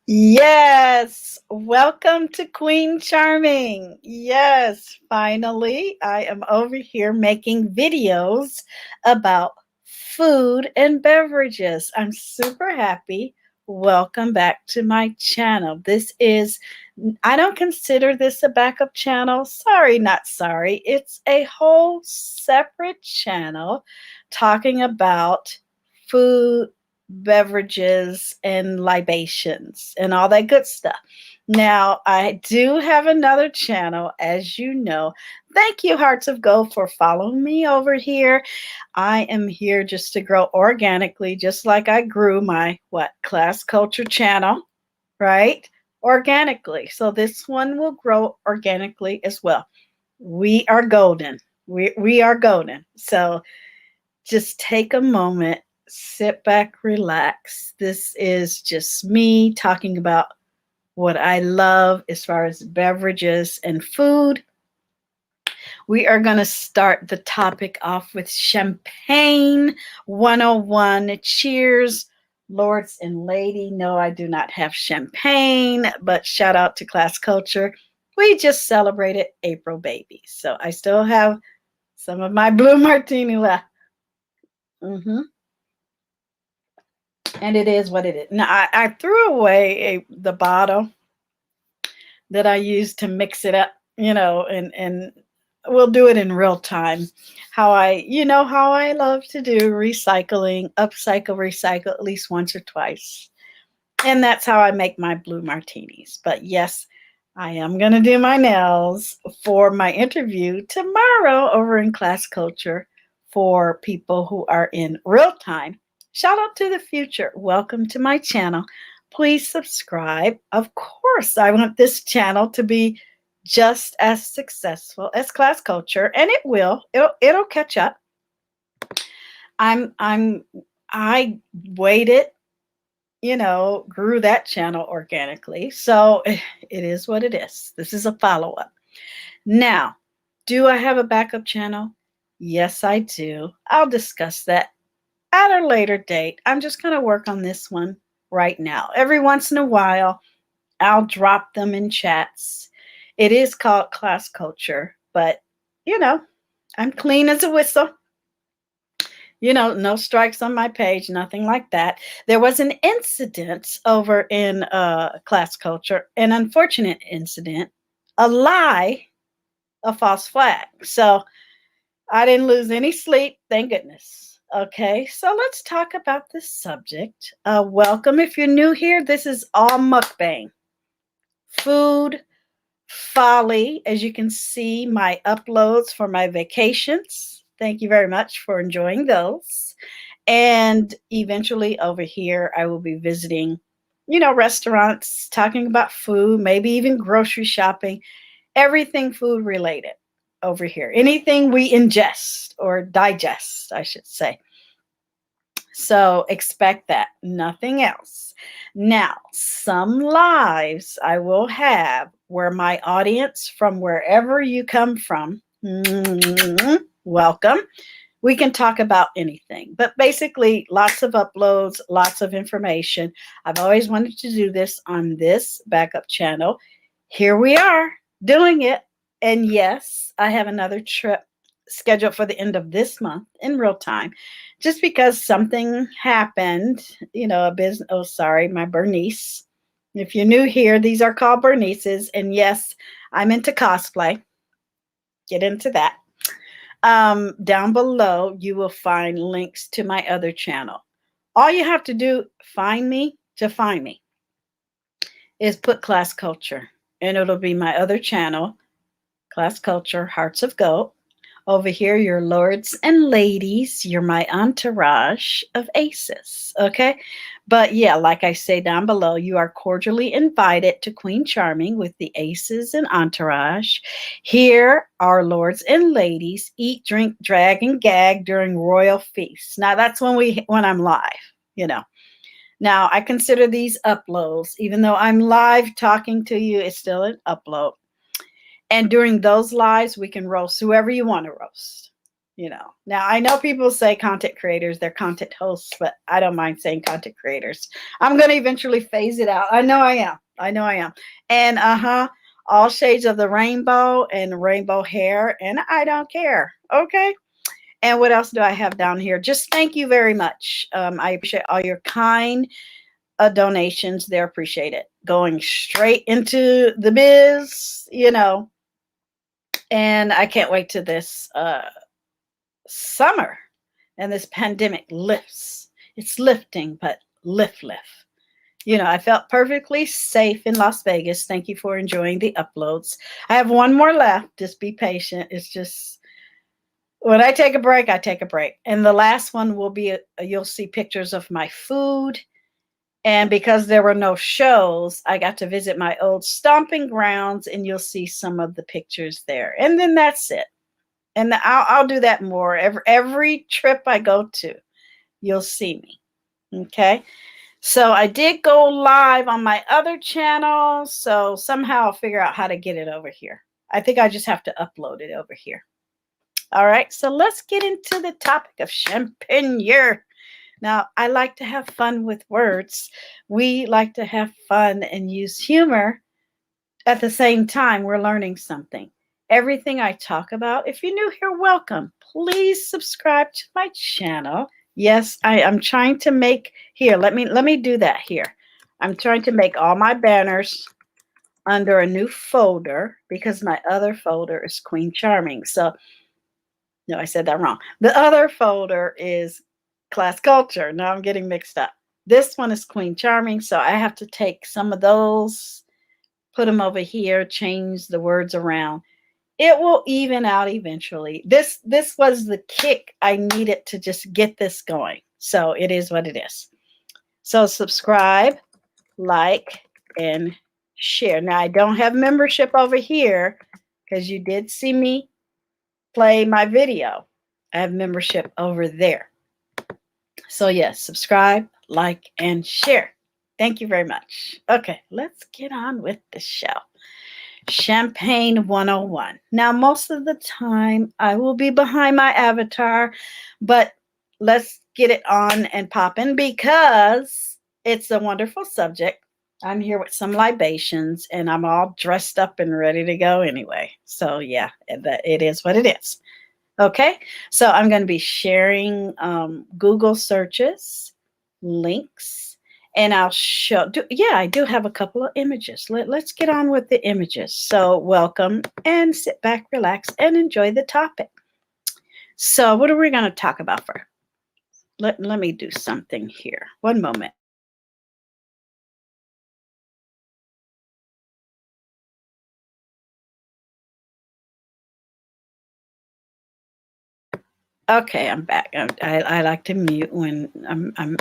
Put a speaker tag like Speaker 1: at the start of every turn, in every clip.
Speaker 1: Yes, welcome to Queen Charming. Yes, finally, I am over here making videos about food and beverages. I'm super happy. Welcome back to my channel. I don't consider this a backup channel. Sorry, not sorry. It's a whole separate channel talking about food, beverages and libations and all that good stuff. Now, I do have another channel, as you know. Thank you, Hearts of Gold, for following me over here. I am here just to grow organically, just like I grew my class culture channel, right? Organically. So this one will grow organically as well. We are golden. We are golden. So just take a moment, sit back, relax. This is just me talking about what I love as far as beverages and food. We are going to start the topic off with Champagne 101. Cheers, lords and lady. No, I do not have champagne, but shout out to Class Culture. We just celebrated April baby. So I still have some of my blue martini left. Mm-hmm. And it is what it is. Now, I threw away the bottle that I used to mix it up, and we'll do it in real time. How I love to do recycling, upcycle, recycle at least once or twice. And that's how I make my blue martinis. But yes, I am going to do my nails for my interview tomorrow over in Class Culture for people who are in real time. Shout out to the future. Welcome to my channel. Please subscribe. Of course, I want this channel to be just as successful as Class Culture, and it will. It'll catch up. I waited, grew that channel organically. So it is what it is. This is a follow-up. Now, do I have a backup channel? Yes, I do. I'll discuss that at a later date. I'm just going to work on this one right now. Every once in a while, I'll drop them in chats. It is called Class Culture, but I'm clean as a whistle. No strikes on my page, nothing like that. There was an incident over in Class Culture, an unfortunate incident, a lie, a false flag. So I didn't lose any sleep, thank goodness. Okay, so let's talk about this subject. Welcome. If you're new here, this is all mukbang. Food, folly. As you can see, my uploads for my vacations. Thank you very much for enjoying those. And eventually over here, I will be visiting, restaurants, talking about food, maybe even grocery shopping, everything food related over here. Anything we ingest or digest, I should say. So expect that, nothing else. Now, some lives I will have where my audience from wherever you come from, welcome. We can talk about anything, but basically lots of uploads, lots of information. I've always wanted to do this on this backup channel. Here we are doing it. And yes, I have another trip scheduled for the end of this month in real time, just because something happened, a business. Oh, sorry, my Bernice. If you're new here, these are called Bernices. And yes, I'm into cosplay. Get into that. Down below, you will find links to my other channel. All you have to do find me is put Class Culture, and it'll be my other channel, Class Culture, Hearts of Gold. Over here, your lords and ladies, you're my entourage of aces, okay? But yeah, like I say down below, you are cordially invited to Queen Charming with the aces and entourage. Here, our lords and ladies eat, drink, drag, and gag during royal feasts. Now, that's when I'm live, Now, I consider these uploads, even though I'm live talking to you, it's still an upload. And during those lives, we can roast whoever you want to roast. you know. Now, I know people say content creators, they're content hosts, but I don't mind saying content creators. I'm going to eventually phase it out. I know I am. I know I am. And all shades of the rainbow and rainbow hair, and I don't care. Okay. And what else do I have down here? Just thank you very much. I appreciate all your kind donations. They're appreciated. Going straight into the biz, you know, and I can't wait to this summer and this pandemic lifts. It's lifting, but lift. You know, I felt perfectly safe in Las Vegas. Thank you for enjoying the uploads. I have one more left. Just be patient. It's just when I take a break, I take a break. And the last one will be, you'll see pictures of my food. And because there were no shows, I got to visit my old stomping grounds, and you'll see some of the pictures there. And then that's it. And I'll do that more. Every trip I go to, you'll see me. Okay. So I did go live on my other channel. So somehow I'll figure out how to get it over here. I think I just have to upload it over here. All right. So let's get into the topic of champagne. Now, I like to have fun with words. We like to have fun and use humor. At the same time, we're learning something. Everything I talk about, if you're new here, welcome. Please subscribe to my channel. Yes, I'm trying to make here. Let me do that here. I'm trying to make all my banners under a new folder because my other folder is Queen Charming. So, no, I said that wrong. The other folder is Class Culture. Now I'm getting mixed up. This one is Queen Charming, so I have to take some of those, put them over here, change the words around. It will even out eventually. This was the kick I needed to just get this going. So it is what it is. So subscribe, like, and share. Now I don't have membership over here because you did see me play my video. I have membership over there. So yes, subscribe, like, and share. Thank you very much. Okay, let's get on with the show. Champagne 101. Now, most of the time I will be behind my avatar, but let's get it on and popping because it's a wonderful subject. I'm here with some libations and I'm all dressed up and ready to go anyway. So yeah, it is what it is. Okay, so I'm going to be sharing Google searches, links, and I'll show. I do have a couple of images. Let's get on with the images. So welcome and sit back, relax, and enjoy the topic. So what are we going to talk about first? Let me do something here. One moment. Okay, I'm back. I like to mute when I'm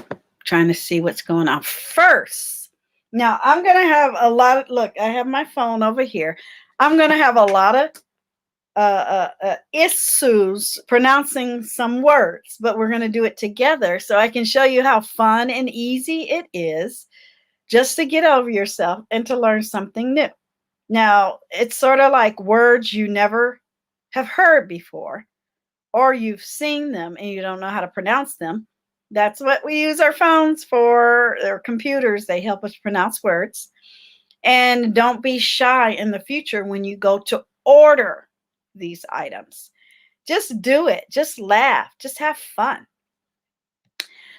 Speaker 1: trying to see what's going on first. Now, I'm going to have a lot of, look, I have my phone over here. I'm going to have a lot of issues pronouncing some words, but we're going to do it together so I can show you how fun and easy it is just to get over yourself and to learn something new. Now, it's sort of like words you never have heard before, or you've seen them and you don't know how to pronounce them. That's what we use our phones for, or computers. They help us pronounce words. And don't be shy in the future when you go to order these items. Just do it. Just laugh. Just have fun.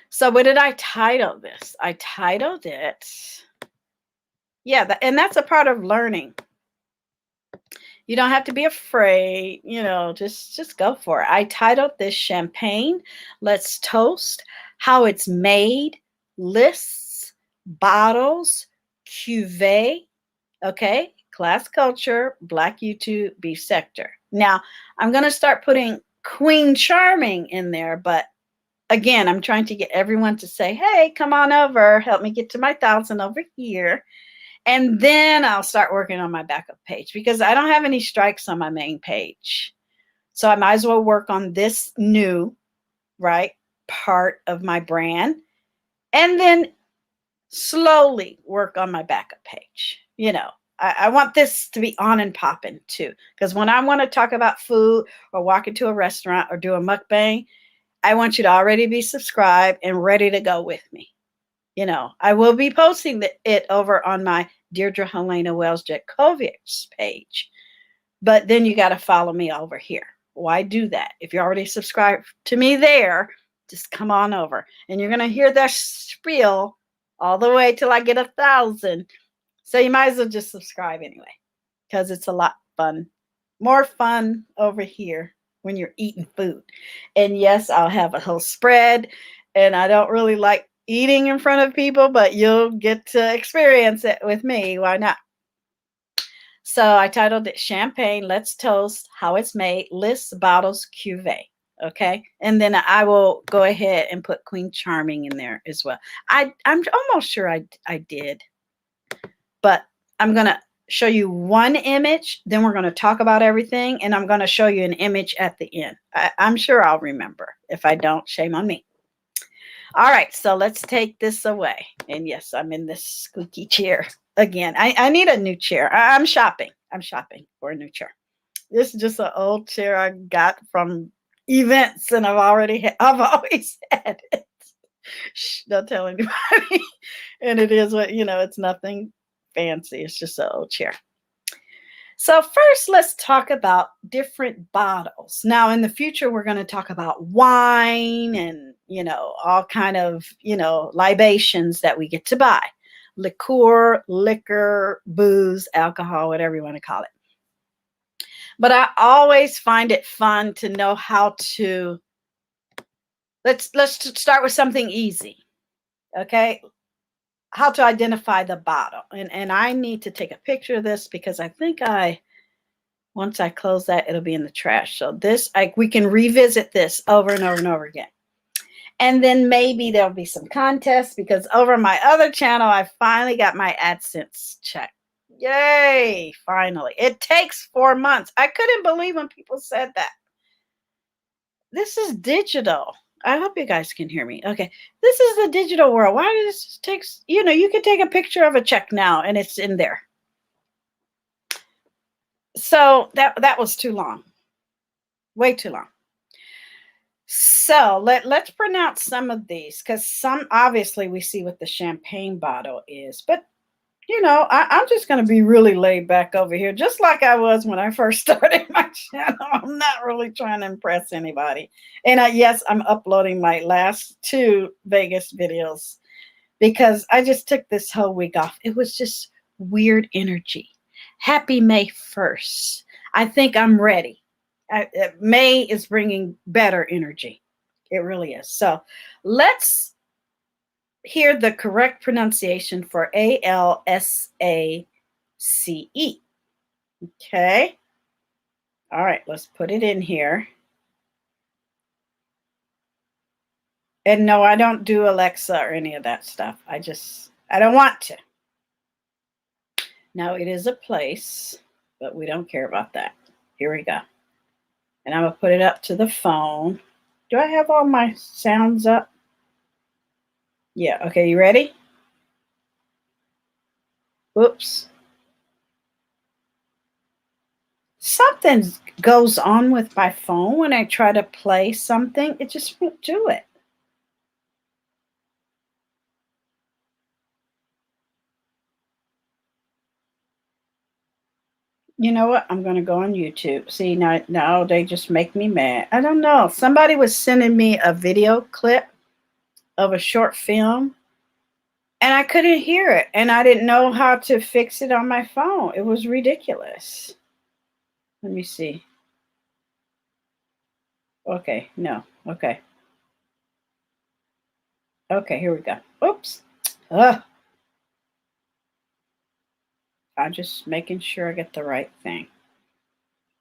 Speaker 1: So what did I title this? I titled it, and that's a part of learning. You don't have to be afraid, just go for it. I titled this Champagne, Let's Toast, How It's Made, Lists, Bottles, Cuvée, okay, Class Culture, Black YouTube, Beef Sector. Now, I'm going to start putting Queen Charming in there, but again, I'm trying to get everyone to say, hey, come on over, help me get to my 1,000 over here. And then I'll start working on my backup page because I don't have any strikes on my main page. So I might as well work on this new, part of my brand and then slowly work on my backup page. I want this to be on and popping too. Because when I want to talk about food or walk into a restaurant or do a mukbang, I want you to already be subscribed and ready to go with me. You know, I will be posting it over on my Deirdre Helena Wells Jetkovic's page. But then you got to follow me over here. Why do that? If you're already subscribed to me there, just come on over. And you're going to hear that spiel all the way till I get 1,000. So you might as well just subscribe anyway, because it's a lot fun. More fun over here when you're eating food. And yes, I'll have a whole spread. And I don't really like eating in front of people, but you'll get to experience it with me. Why not? So I titled it Champagne, Let's Toast, How It's Made, Lists, Bottles, Cuvée. Okay. And then I will go ahead and put Queen Charming in there as well. I'm almost sure I did. But I'm going to show you one image. Then we're going to talk about everything. And I'm going to show you an image at the end. I'm sure I'll remember. If I don't, shame on me. All right. So let's take this away. And yes, I'm in this squeaky chair. Again, I need a new chair. I'm shopping. I'm shopping for a new chair. This is just an old chair I got from events, and I've always had it. Shh, don't tell anybody. And it is what, it's nothing fancy. It's just an old chair. So first, let's talk about different bottles. Now, in the future, we're going to talk about wine and, all kind of, libations that we get to buy. Liquor, booze, alcohol, whatever you want to call it. But I always find it fun to know how to, let's start with something easy, okay? How to identify the bottle. And I need to take a picture of this because I think once I close that, it'll be in the trash. So we can revisit this over and over and over again. And then maybe there'll be some contests because over my other channel, I finally got my AdSense check. Yay, finally. It takes 4 months. I couldn't believe when people said that. This is digital. I hope you guys can hear me. Okay. This is the digital world. Why does this take, you can take a picture of a check now and it's in there. So that was too long. Way too long. So let's pronounce some of these because some obviously we see what the champagne bottle is, but I'm just going to be really laid back over here, just like I was when I first started my channel. I'm not really trying to impress anybody. And yes, I'm uploading my last 2 Vegas videos because I just took this whole week off. It was just weird energy. Happy May 1st. I think I'm ready. May is bringing better energy. It really is. So let's hear the correct pronunciation for ALSACE. Okay. All right, let's put it in here. And no, I don't do Alexa or any of that stuff. I don't want to. Now it is a place, but we don't care about that. Here we go. And I'm going to put it up to the phone. Do I have all my sounds up? Yeah. Okay. You ready? Oops. Something goes on with my phone when I try to play something. It just won't do it. You know what? I'm going to go on YouTube. See, now they just make me mad. I don't know. Somebody was sending me a video clip of a short film, and I couldn't hear it, and I didn't know how to fix it on my phone. It was ridiculous. Let me see. Okay, no. Okay. Okay, here we go. Oops. Ugh. I'm just making sure I get the right thing.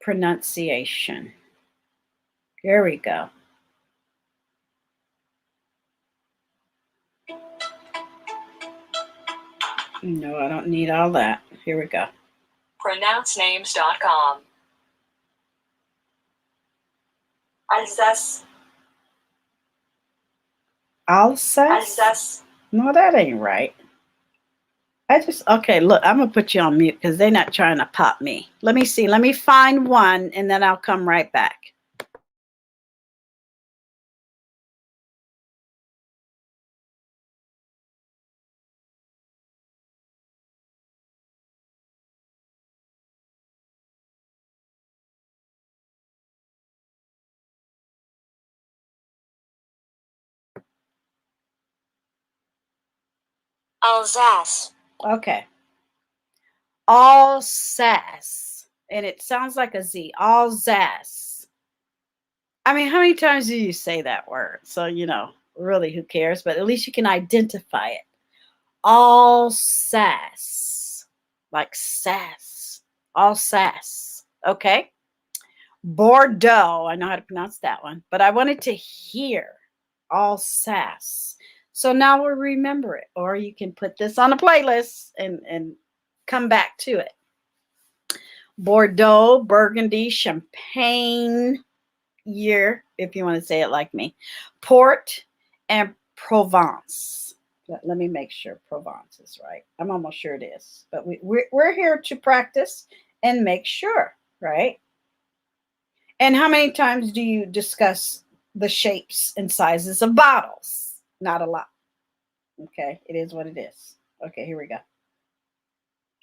Speaker 1: Pronunciation. Here we go. No, I don't need all that. Here we go.
Speaker 2: Pronouncenames.com. Alsace.
Speaker 1: Alsace?
Speaker 2: Alsace.
Speaker 1: No, that ain't right. Okay, look, I'm going to put you on mute because they're not trying to pop me. Let me see. Let me find one and then I'll come right back.
Speaker 2: Alsace.
Speaker 1: Okay. Alsace. And it sounds like a Z. Alsace. I mean, how many times do you say that word? So, really, who cares? But at least you can identify it. Alsace. Like sass. Alsace. Okay. Bordeaux. I know how to pronounce that one. But I wanted to hear Alsace. So now we'll remember it. Or you can put this on a playlist and come back to it. Bordeaux, Burgundy, Champagne, year, if you want to say it like me, Port, and Provence. Let me make sure Provence is right. I'm almost sure it is. But we're here to practice and make sure, right? And how many times do you discuss the shapes and sizes of bottles? Not a lot. Okay, it is what it is. Okay, here we go.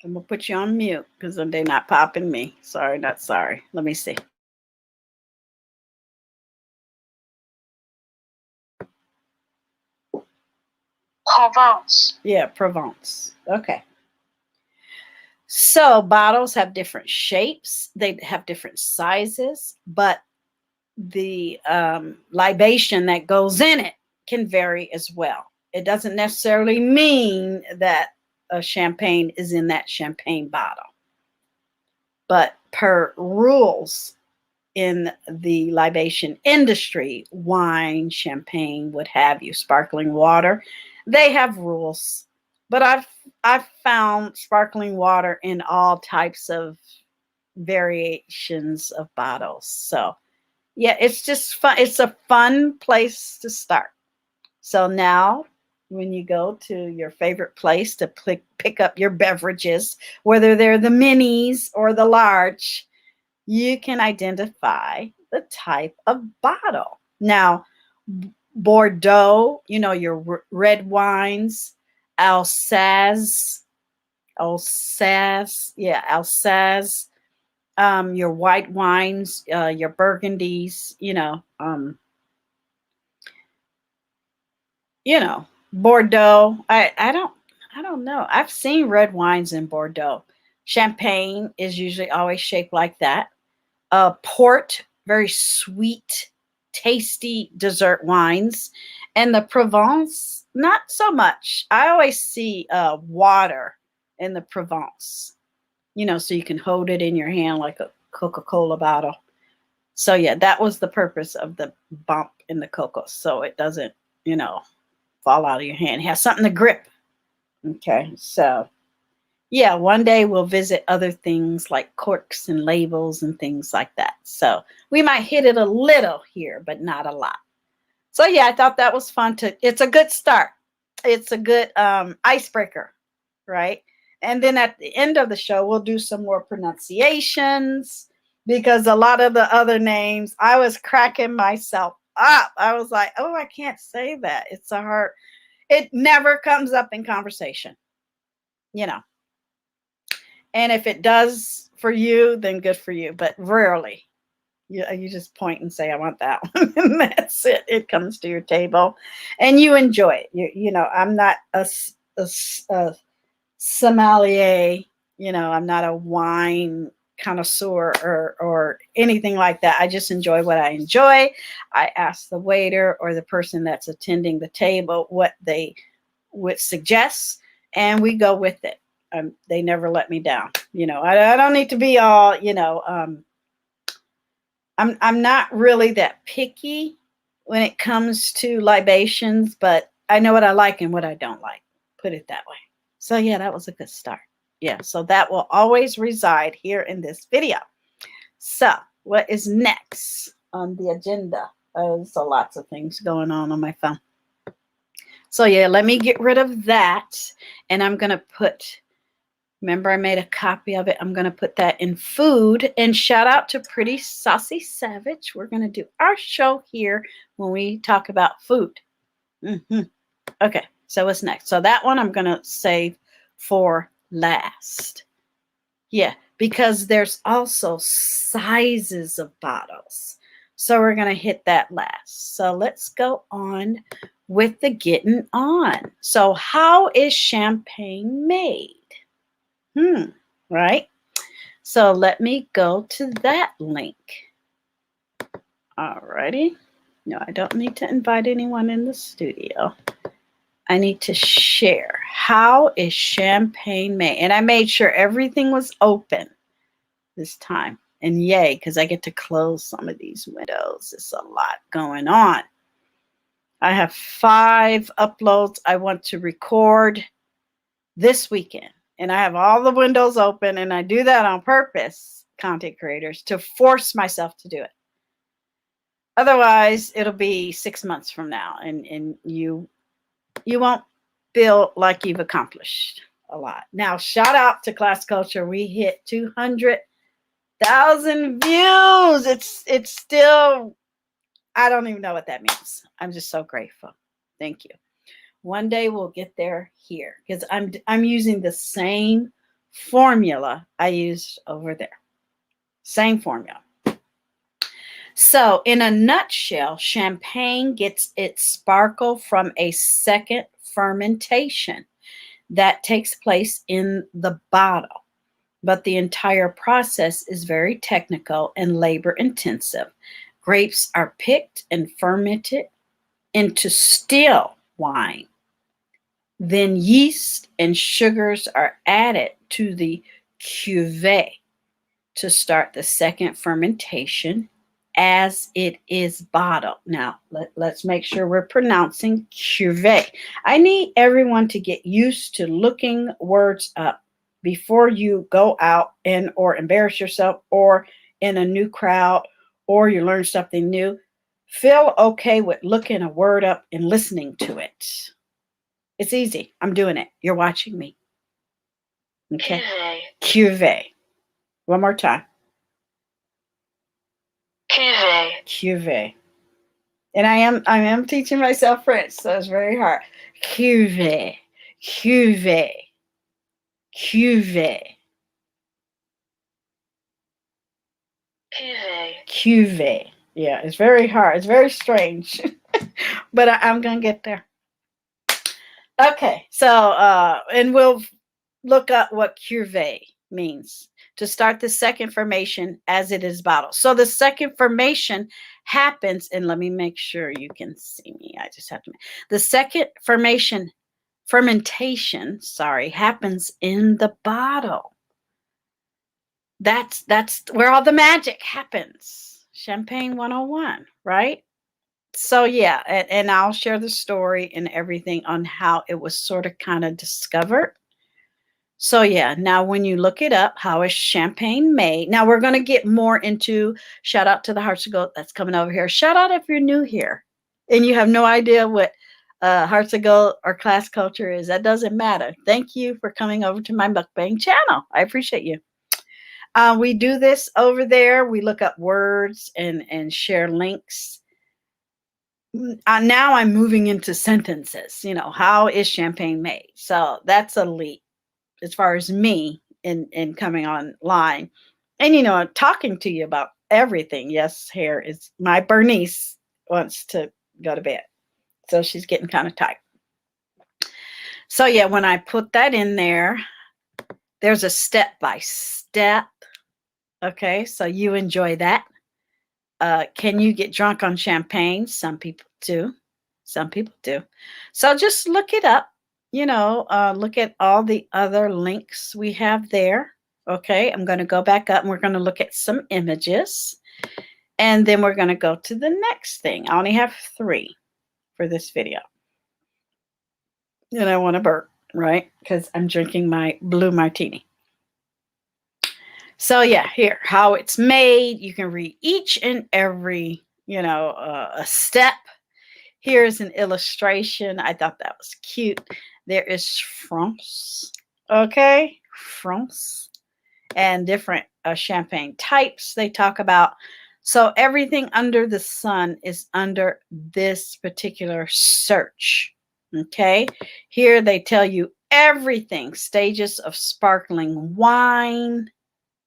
Speaker 1: I'm going to put you on mute because they're not popping me. Sorry, not sorry. Let me see.
Speaker 2: Provence.
Speaker 1: Yeah, Provence. Okay. So bottles have different shapes, they have different sizes, but the libation that goes in it can vary as well. It doesn't necessarily mean that a champagne is in that champagne bottle, but per rules in the libation industry, wine, champagne, what have you, sparkling water, they have rules. But I've found sparkling water in all types of variations of bottles. So yeah, it's just fun. It's a fun place to start. So now when you go to your favorite place to pick up your beverages, whether they're the minis or the large, you can identify the type of bottle. Now, Bordeaux, your red wines, Alsace, yeah, Alsace, your white wines, your burgundies, Bordeaux. I don't know. I've seen red wines in Bordeaux. Champagne is usually always shaped like that. Port, very sweet, tasty dessert wines, and the Provence, not so much. I always see water in the Provence, so you can hold it in your hand like a Coca-Cola bottle. So yeah, that was the purpose of the bump in the cocoa, so it doesn't, fall out of your hand. It has something to grip. Okay, so yeah, one day we'll visit other things like corks and labels and things like that. So we might hit it a little here, but not a lot. So yeah, I thought that was fun it's a good start. It's a good icebreaker, right? And then at the end of the show, we'll do some more pronunciations because a lot of the other names, I was cracking myself up. I was like, oh, I can't say that. It's a hard, it never comes up in conversation, you know. And if it does for you, then good for you, but rarely. You just point and say, I want that one. And that's it. It comes to your table and you enjoy it. I'm not a sommelier, I'm not a wine connoisseur or anything like that. I just enjoy what I enjoy. I ask the waiter or the person that's attending the table what they would suggest, and we go with it. They never let me down. I don't need to be all, I'm not really that picky when it comes to libations, but I know what I like and what I don't like. Put it that way. So yeah, that was a good start. Yeah, so that will always reside here in this video. So what is next on the agenda? So lots of things going on my phone. So yeah, let me get rid of that. And I'm going to put, remember I made a copy of it. I'm going to put that in food. And shout out to Pretty Saucy Savage. We're going to do our show here when we talk about food. Okay, so what's next? So that one I'm going to save for last. Yeah, because there's also sizes of bottles. So we're going to hit that last. So let's go on with the getting on. So how is champagne made? Right? So let me go to that link. Alrighty. No, I don't need to invite anyone in the studio. I need to share. How is champagne made? And I made sure everything was open this time. And yay, because I get to close some of these windows. It's a lot going on. I have 5 uploads I want to record this weekend. And I have all the windows open. And I do that on purpose, content creators, to force myself to do it. Otherwise, it'll be 6 months from now. And you won't feel like you've accomplished a lot. Now, shout out to Class Culture. We hit 200,000 views. It's still, I don't even know what that means. I'm just so grateful. Thank you. One day we'll get there here because I'm using the same formula I used over there. Same formula. So in a nutshell, champagne gets its sparkle from a second fermentation that takes place in the bottle. But the entire process is very technical and labor intensive. Grapes are picked and fermented into still wine. Then yeast and sugars are added to the cuvee to start the second fermentation as it is bottled. Now, let's make sure we're pronouncing cuvee. I need everyone to get used to looking words up before you go out and or embarrass yourself or in a new crowd or you learn something new. Feel okay with looking a word up and listening to it. It's easy. I'm doing it. You're watching me. Okay. Cuvee. One more time.
Speaker 2: Cuvee.
Speaker 1: Cuvee. And I am teaching myself French, so it's very hard. Cuvee. Cuvee. Cuvee.
Speaker 2: Cuvee.
Speaker 1: Cuvee. Yeah, it's very hard. It's very strange. But I'm going to get there. Okay, so and we'll look up what cuvee means to start the second fermentation as it is bottled. So the second fermentation happens, and let me make sure you can see me. I just have to. The second fermentation, happens in the bottle. That's where all the magic happens. Champagne 101, right? So yeah, and I'll share the story and everything on how it was sort of kind of discovered. So yeah, now when you look it up, how is champagne made? Now we're going to get more into, shout out to the Hearts of Gold that's coming over here. Shout out if you're new here and you have no idea what Hearts of Gold or Class Culture is. That doesn't matter. Thank you for coming over to my mukbang channel. I appreciate you. We do this over there. We look up words and share links. Now I'm moving into sentences. You know, how is champagne made? So that's a leap as far as me in coming online. And, you know, talking to you about everything. Yes, hair is, my Bernice wants to go to bed. So she's getting kind of tight. So yeah, when I put that in there, there's a step by step. Okay, so you enjoy that. Can you get drunk on champagne? Some people do. Some people do. So just look it up. You know, look at all the other links we have there. Okay, I'm going to go back up and we're going to look at some images. And then we're going to go to the next thing. I only have 3 for this video. And I want to burp, right? Because I'm drinking my blue martini. So yeah, here, how it's made. You can read each and every, you know, a step. Here's an illustration. I thought that was cute. There is France, okay? France, and different champagne types they talk about. So everything under the sun is under this particular search, okay? Here they tell you everything, stages of sparkling wine,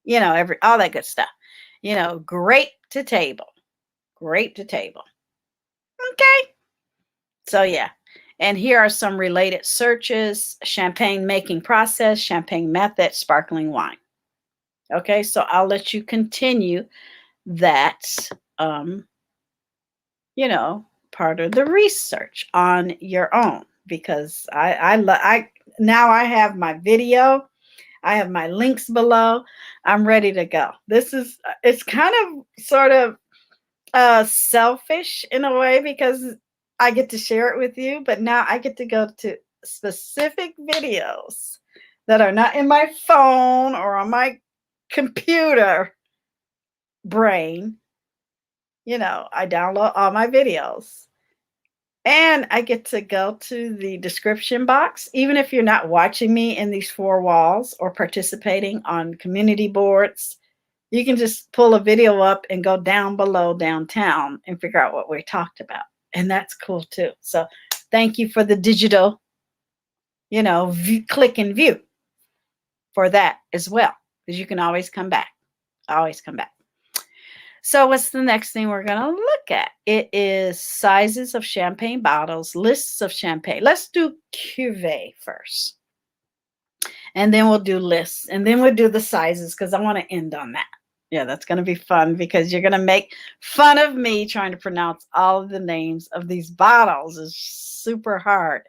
Speaker 1: you know, all that good stuff. You know, grape to table, grape to table. Okay. So yeah. And here are some related searches: champagne making process, champagne method, sparkling wine. Okay, so I'll let you continue that, you know, part of the research on your own, because I now I have my video, I have my links below. I'm ready to go. This is, it's kind of sort of selfish in a way, because I get to share it with you, but now I get to go to specific videos that are not in my phone or on my computer brain. You know, I download all my videos, and I get to go to the description box. Even if you're not watching me in these four walls or participating on community boards, you can just pull a video up and go down below downtown and figure out what we talked about. And that's cool too. So thank you for the digital, you know, click and view for that as well, because you can always come back, always come back. So what's the next thing we're going to look at? It is sizes of champagne bottles, lists of champagne. Let's do cuvee first, and then we'll do lists, and then we'll do the sizes, because I want to end on that. Yeah, that's going to be fun, because you're going to make fun of me trying to pronounce all of the names of these bottles. It's super hard,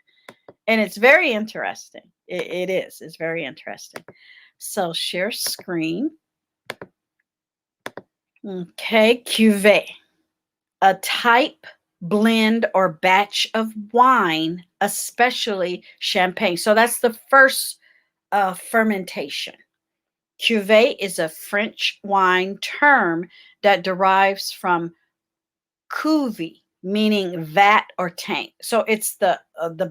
Speaker 1: and it's very interesting. It is. It's very interesting. So share screen. Okay, cuvee, a type, blend, or batch of wine, especially champagne. So that's the first fermentation. Cuvée is a French wine term that derives from cuvée, meaning vat or tank. So it's the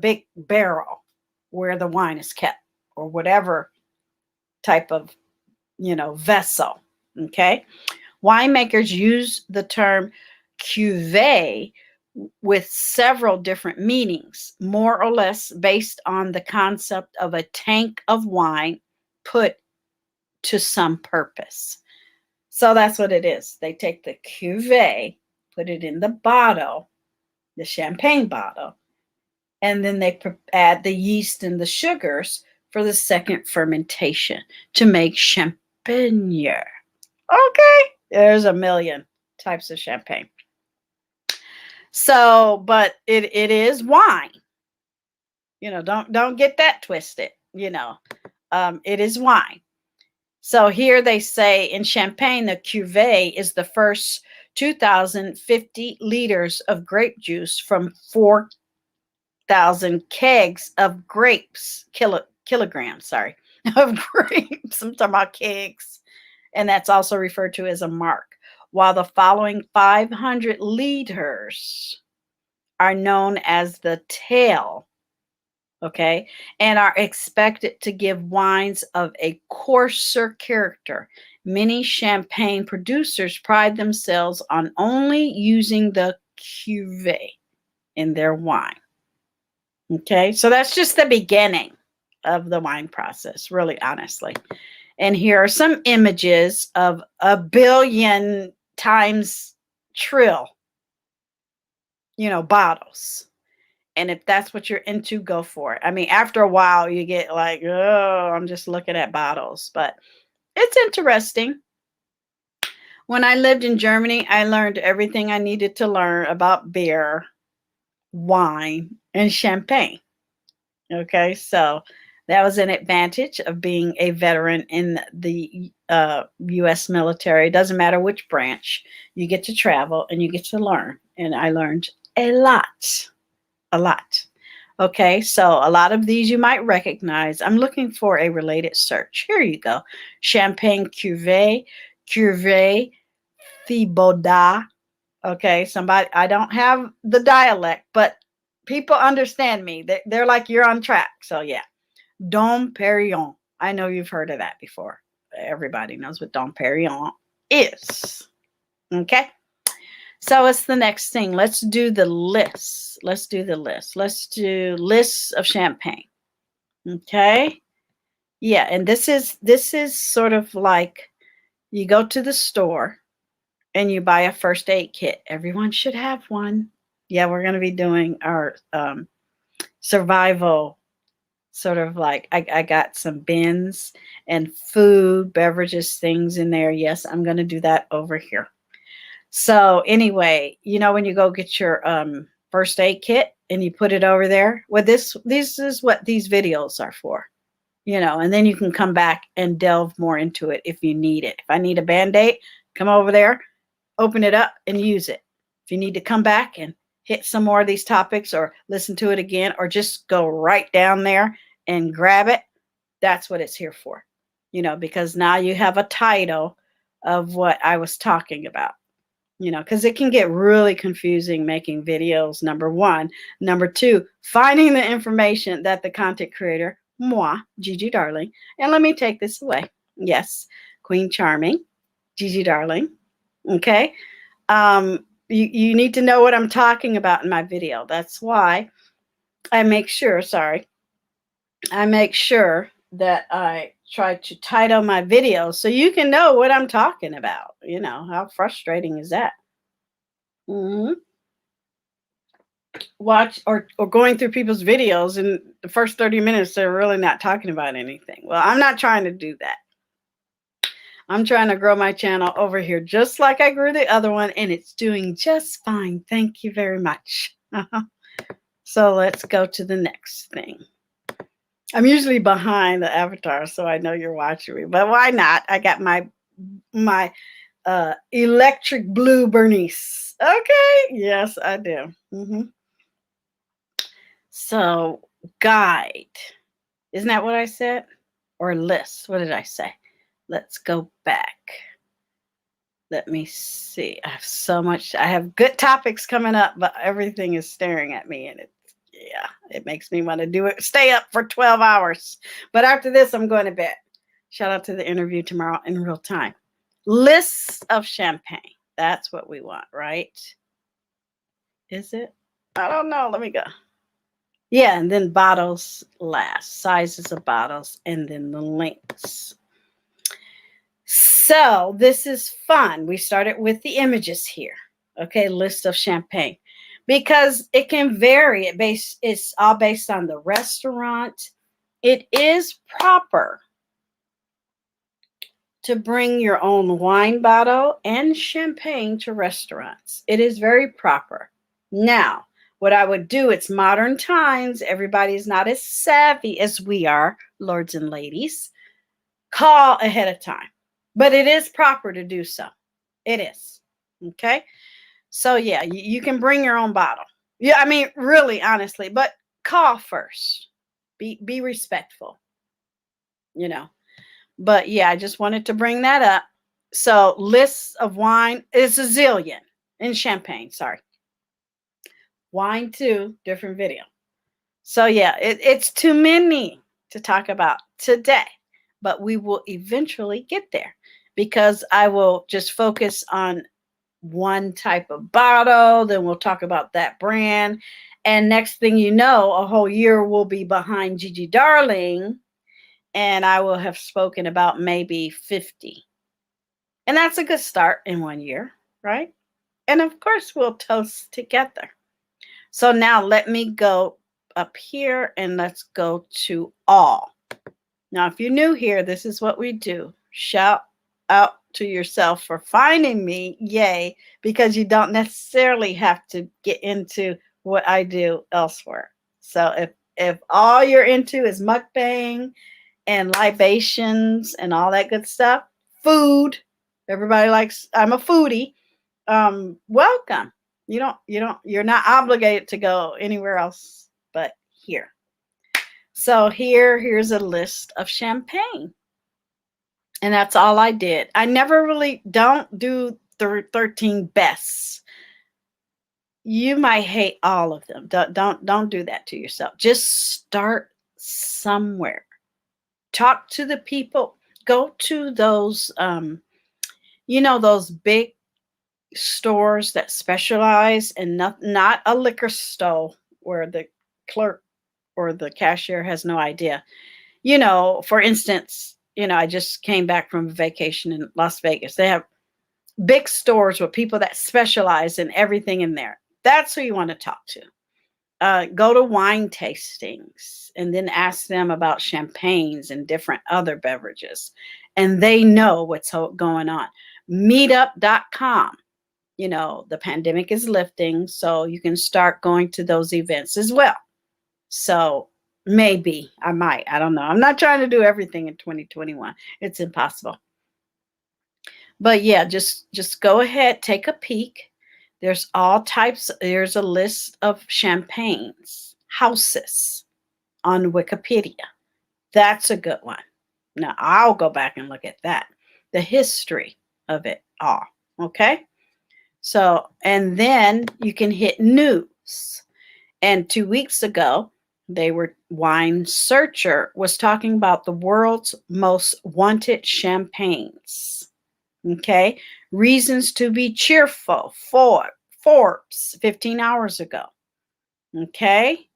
Speaker 1: big barrel where the wine is kept, or whatever type of, you know, vessel. Okay. Winemakers use the term cuvée with several different meanings, more or less based on the concept of a tank of wine put to some purpose. So that's what it is. They take the cuvée, put it in the bottle, the champagne bottle, and then they add the yeast and the sugars for the second fermentation to make champagne. Okay, there's a million types of champagne. So, but it is wine. You know, don't get that twisted. You know, it is wine. So here they say in champagne, the cuvée is the first 2,050 liters of grape juice from 4,000 kegs of grapes, kilograms, sorry, of grapes. I'm talking about kegs. And that's also referred to as a mark. While the following 500 liters are known as the tail, okay, and are expected to give wines of a coarser character. Many champagne producers pride themselves on only using the cuvée in their wine. Okay, so that's just the beginning of the wine process, really, honestly. And here are some images of a billion times trill, you know, bottles. And if that's what you're into, go for it. I mean, after a while, you get like, oh, I'm just looking at bottles. But it's interesting. When I lived in Germany, I learned everything I needed to learn about beer, wine, and champagne. Okay, so that was an advantage of being a veteran in the U.S. military. It doesn't matter which branch. You get to travel and you get to learn. And I learned a lot. A lot. Okay, so a lot of these you might recognize. I'm looking for a related search. Here you go. Champagne cuvée, cuvée Thibaudat. Okay, somebody, I don't have the dialect, but people understand me. They're like, you're on track. So yeah, Dom Perignon. I know you've heard of that before. Everybody knows what Dom Perignon is. Okay. So it's the next thing. Let's do the list. Let's do the list. Let's do lists of champagne. Okay. Yeah, and this is sort of like you go to the store and you buy a first aid kit. Everyone should have one. Yeah, we're going to be doing our survival sort of like I got some bins and food, beverages, things in there. Yes, I'm going to do that over here. So anyway, you know, when you go get your first aid kit and you put it over there, well, this is what these videos are for, you know, and then you can come back and delve more into it if you need it. If I need a Band-Aid, come over there, open it up and use it. If you need to come back and hit some more of these topics or listen to it again, or just go right down there and grab it, that's what it's here for, you know, because now you have a title of what I was talking about, you know, because it can get really confusing making videos, number one. Number two, finding the information that the content creator, moi, Gigi Darling, and let me take this away. Yes, Queen Charming, Gigi Darling. Okay. You need to know what I'm talking about in my video. That's why I make sure, that I try to title my videos so you can know what I'm talking about. You know, how frustrating is that? Mm-hmm. Watch or going through people's videos and the first 30 minutes they're really not talking about anything. Well, I'm not trying to do that. I'm trying to grow my channel over here just like I grew the other one, and it's doing just fine. Thank you very much. So let's go to the next thing. I'm usually behind the avatar, so I know you're watching me, but why not? I got my electric blue Bernice. Okay, yes, I do. So guide, isn't that what I said? Or list? What did I say? Let's go back. Let me see. I have so much. I have good topics coming up, but everything is staring at me, and it makes me want to do it. Stay up for 12 hours. But after this, I'm going to bed. Shout out to the interview tomorrow in real time. Lists of champagne. That's what we want, right? Is it? I don't know. Let me go. Yeah, and then bottles last. Sizes of bottles, and then the links. So this is fun. We started with the images here. Okay, list of champagne. Because it can vary. It's all based on the restaurant. It is proper to bring your own wine bottle and champagne to restaurants. It is very proper. Now, what I would do, it's modern times. Everybody's not as savvy as we are, lords and ladies. Call ahead of time. But it is proper to do so. It is. Okay? So, yeah, you can bring your own bottle. Yeah, I mean, really, honestly, but call first. Be respectful, you know. But, yeah, I just wanted to bring that up. So, lists of wine is a zillion. And champagne, sorry. Wine, too, different video. So, yeah, it's too many to talk about today. But we will eventually get there because I will just focus on one type of bottle. Then we'll talk about that brand. And next thing you know, a whole year will be behind Gigi Darling. And I will have spoken about maybe 50. And that's a good start in 1 year, right? And of course, we'll toast together. So now let me go up here and let's go to all. Now, if you're new here, this is what we do. Shout out to yourself for finding me. Yay. Because you don't necessarily have to get into what I do elsewhere. So if all you're into is mukbang and libations and all that good stuff, food, everybody likes, I'm a foodie. Welcome. You're not obligated to go anywhere else but here. So here's a list of champagne. And that's all I did. I never really don't do 13 bests. you might hate all of them. Don't do that to yourself. Just start somewhere. Talk to the people. Go to those those big stores that specialize in not a liquor store where the clerk or the cashier has no idea. For instance, I just came back from a vacation in Las Vegas. They have big stores with people that specialize in everything in there. That's who you want to talk to. Go to wine tastings and then ask them about champagnes and different other beverages. And they know what's going on. Meetup.com. The pandemic is lifting, so you can start going to those events as well. So maybe I might. I don't know. I'm not trying to do everything in 2021. It's impossible. But yeah, just go ahead, take a peek. There's all types. There's a list of champagnes, houses on Wikipedia. That's a good one. Now I'll go back and look at that. The history of it all. Okay. So, and then you can hit news. And 2 weeks ago, Wine Searcher was talking about the world's most wanted champagnes. Okay. Reasons to be cheerful. Forbes, 15 hours ago. Okay.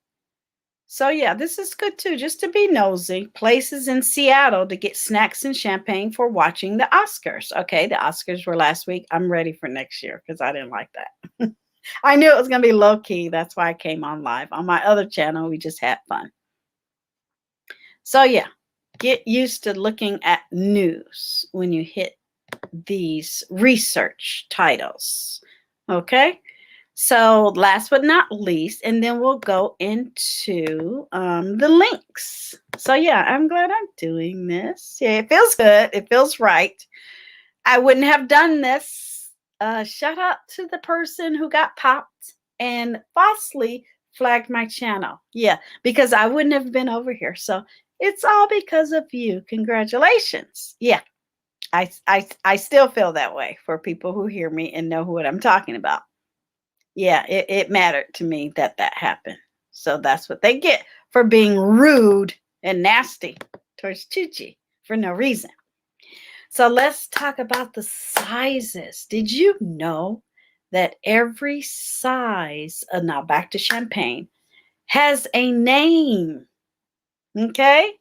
Speaker 1: So yeah, this is good too, just to be nosy. Places in Seattle to get snacks and champagne for watching the Oscars. Okay, the Oscars were last week. I'm ready for next year because I didn't like that. I knew it was going to be low key. That's why I came on live. On my other channel, we just had fun. So yeah, get used to looking at news when you hit these research titles. Okay. So last but not least, and then we'll go into the links. So yeah, I'm glad I'm doing this. Yeah, it feels good. It feels right. I wouldn't have done this. Shout out to the person who got popped and falsely flagged my channel. Yeah, because I wouldn't have been over here. So it's all because of you. Congratulations. Yeah, I still feel that way for people who hear me and know what I'm talking about. Yeah, it mattered to me that happened. So that's what they get for being rude and nasty towards Chi for no reason. So let's talk about the sizes. Did you know that every size, now back to champagne, has a name? Okay.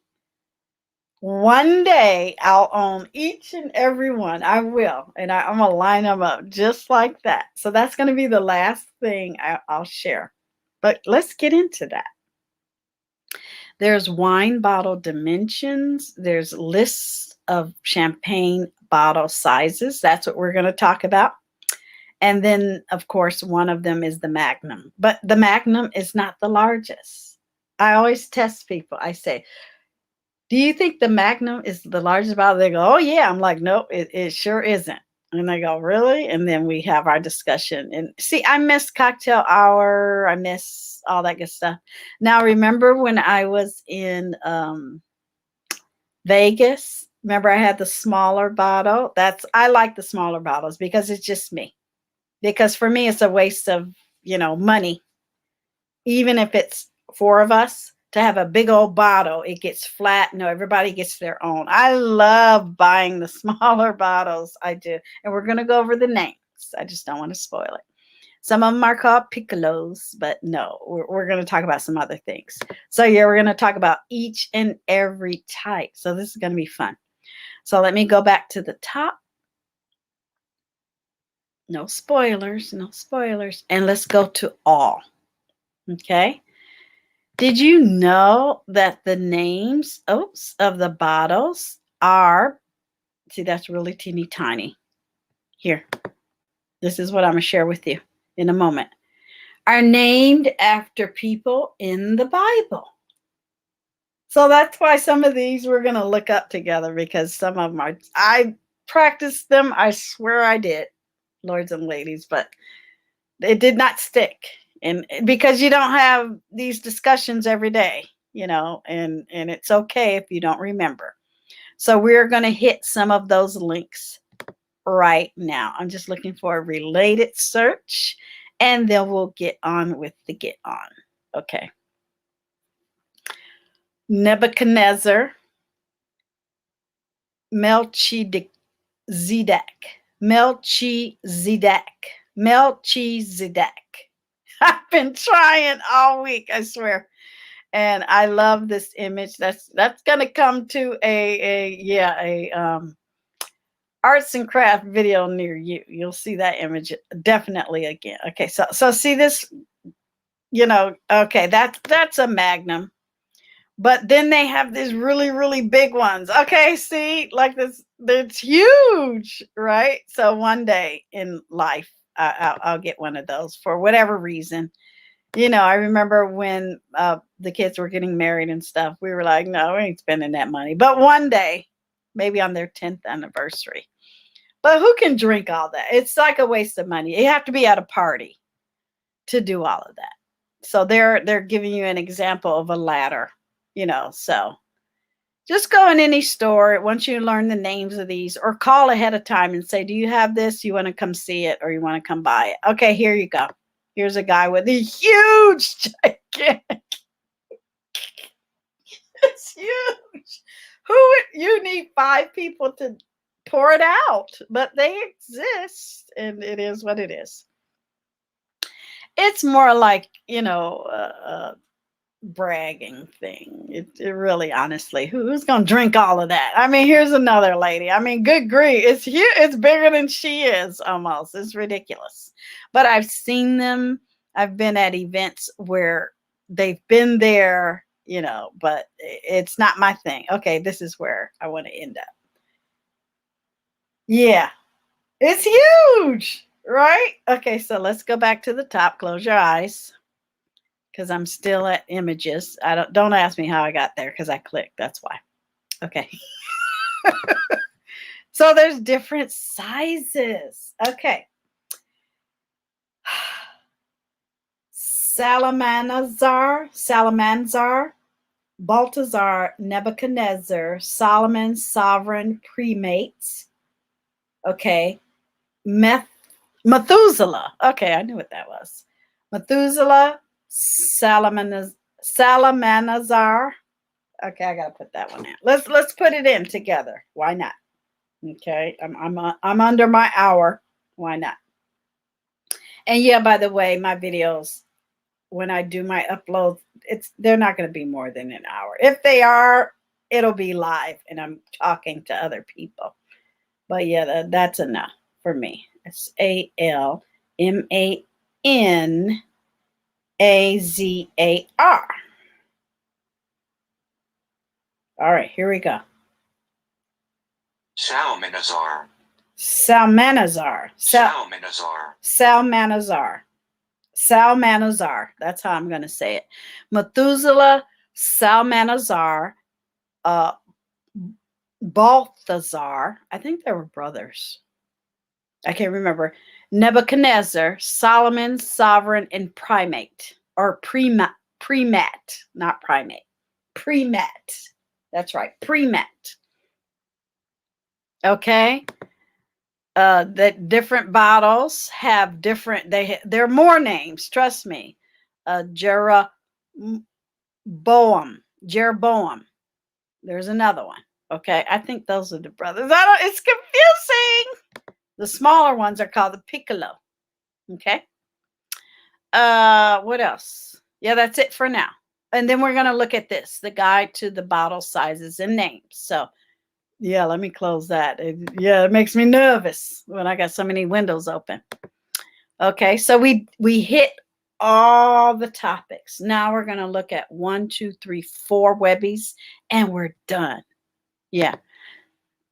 Speaker 1: One day I'll own each and every one. I will. And I'm going to line them up just like that. So that's going to be the last thing I'll share. But let's get into that. There's wine bottle dimensions. There's lists of champagne bottle sizes. That's what we're going to talk about. And then, of course, one of them is the Magnum. But the Magnum is not the largest. I always test people. I say, do you think the Magnum is the largest bottle? They go, oh, yeah. I'm like, nope, it sure isn't. And they go, really? And then we have our discussion. And see, I miss cocktail hour. I miss all that good stuff. Now, remember when I was in Vegas? Remember I had the smaller bottle? I like the smaller bottles because it's just me. Because for me, it's a waste of, money. Even if it's 4 of us. To have a big old bottle, it gets flat. No, everybody gets their own. I love buying the smaller bottles. I do. And we're going to go over the names. I just don't want to spoil it. Some of them are called piccolos, but no, we're going to talk about some other things. So yeah, we're going to talk about each and every type. So this is going to be fun. So let me go back to the top. No spoilers, no spoilers. And let's go to all. Okay. Did you know that the names of the bottles are, see, that's really teeny tiny. Here, this is what I'm going to share with you in a moment, are named after people in the Bible. So that's why some of these we're going to look up together because some of them I practiced them. I swear I did, lords and ladies, but it did not stick. And because you don't have these discussions every day, and it's okay if you don't remember. So we're going to hit some of those links right now. I'm just looking for a related search. and then we'll get on with the get on. Okay. Nebuchadnezzar, Melchizedek, Melchizedek. I've been trying all week, I swear. And I love this image. That's gonna come to a arts and craft video near you. You'll see that image definitely again. Okay, so see this, okay, that's a magnum. But then they have these really, really big ones. Okay, see, like this, it's huge, right? So one day in life, I'll get one of those for whatever reason. I remember when the kids were getting married and stuff, we were like, no, we ain't spending that money. But one day, maybe on their 10th anniversary. But who can drink all that? It's like a waste of money. You have to be at a party to do all of that. So they're giving you an example of a ladder, so just go in any store once you learn the names of these, or call ahead of time and say, do you have this? You want to come see it, or you want to come buy it? Okay, here you go. Here's a guy with a huge, gigantic. It's huge. You need 5 people to pour it out, but they exist, and it is what it is. It's more like, bragging thing. It really, honestly, who's gonna drink all of that? I mean, here's another lady. I mean, good grief, it's huge. It's bigger than she is almost. It's ridiculous. But I've seen them. I've been at events where they've been there, but it's not my thing. Okay, this is where I want to end up. Yeah, it's huge, right? Okay, so let's go back to the top. Close your eyes, because I'm still at images. Don't ask me how I got there, because I clicked. That's why. Okay. So there's different sizes. Okay. Salmanazar, Balthazar, Nebuchadnezzar, Solomon, sovereign, primates. Okay. Methuselah. Okay, I knew what that was. Methuselah, Salmanazar. Okay, I gotta put that one in. Let's put it in together. Why not? Okay, I'm under my hour. Why not? And yeah, by the way, my videos, when I do my uploads, they're not going to be more than an hour. If they are, it'll be live, and I'm talking to other people. But yeah, that's enough for me. It's ALMANAZAR. All right, here we go.
Speaker 2: Salmanazar.
Speaker 1: That's how I'm going to say it. Methuselah, Salmanazar, Balthazar. I think they were brothers. I can't remember. Nebuchadnezzar, Solomon, sovereign, and primate, or primat, not primate. Primat. That's right. Primat. Okay. That different bottles have different, there are more names, trust me. Jeroboam. There's another one. Okay, I think those are the brothers. It's confusing. The smaller ones are called the piccolo. Okay. What else? Yeah, that's it for now. And then we're going to look at this, the guide to the bottle sizes and names. So yeah, let me close that. It makes me nervous when I got so many windows open. Okay, so we hit all the topics. Now we're going to look at 1, 2, 3, 4 webbies, and we're done. Yeah.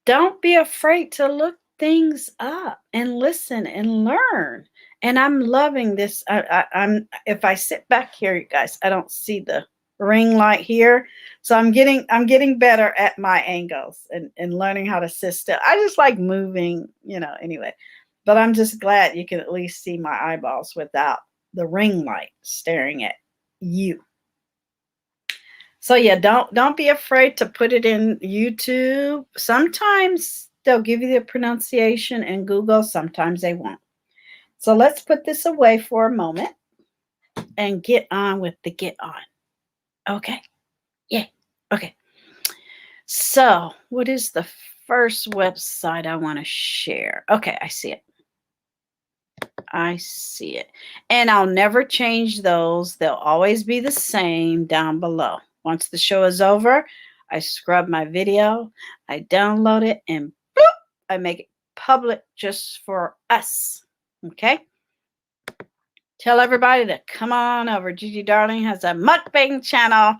Speaker 1: Don't be afraid to look things up and listen and learn. And I'm loving this. If I sit back here, you guys, I don't see the ring light here, so I'm getting better at my angles and learning how to sit still. I just like moving, anyway, but I'm just glad you can at least see my eyeballs without the ring light staring at you. So yeah, don't be afraid to put it in YouTube. Sometimes they'll give you the pronunciation in Google, sometimes they won't. So let's put this away for a moment and get on with the get on. Okay. Yeah. Okay. So what is the first website I want to share? Okay, I see it. I see it. And I'll never change those. They'll always be the same down below. Once the show is over, I scrub my video, I download it, and boop, I make it public just for us. Okay? Tell everybody to come on over. Gigi Darling has a mukbang channel.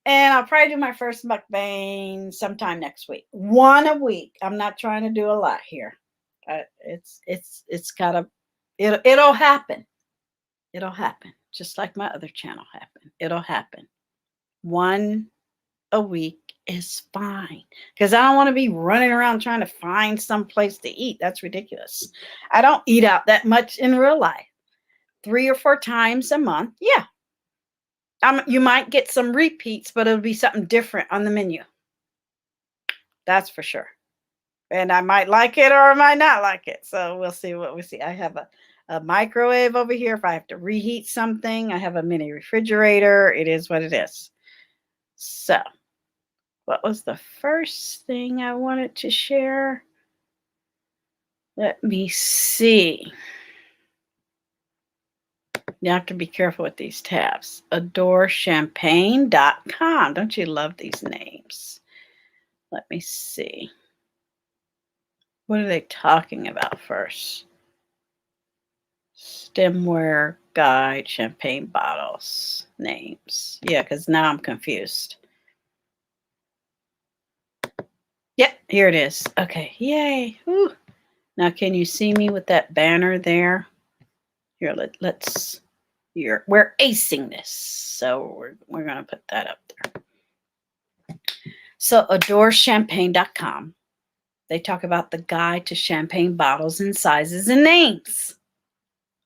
Speaker 1: And I'll probably do my first mukbang sometime next week. One a week. I'm not trying to do a lot here. It's gotta, it'll happen. It'll happen. Just like my other channel happened. It'll happen. One a week is fine. Because I don't want to be running around trying to find some place to eat. That's ridiculous. I don't eat out that much in real life. 3 or 4 times a month. Yeah. You might get some repeats, but it'll be something different on the menu. That's for sure. And I might like it or I might not like it. So we'll see what we see. I have a microwave over here if I have to reheat something. I have a mini refrigerator. It is what it is. So what was the first thing I wanted to share? Let me see. You have to be careful with these tabs. AdoreChampagne.com. Don't you love these names? Let me see. What are they talking about first? Stemware guide, champagne bottles, names. Yeah, because now I'm confused. Yep, here it is. Okay, yay. Whew. Now, can you see me with that banner there? Here, let's. We're acing this, so we're gonna put that up there. So, AdoreChampagne.com. They talk about the guide to champagne bottles and sizes and names.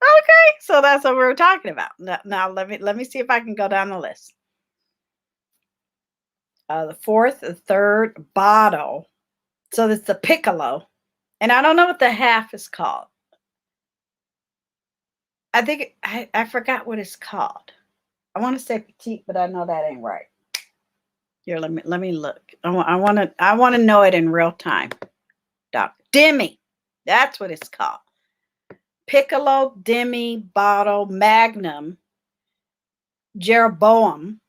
Speaker 1: Okay, so that's what we're talking about. Now let me see if I can go down the list. The fourth, the third bottle. So that's the piccolo, and I don't know what the half is called. I think I forgot what it's called. I want to say petite, but I know that ain't right. Here, let me look. I want to know it in real time. Demi, that's what it's called. Piccolo, Demi, Bottle, Magnum, Jeroboam,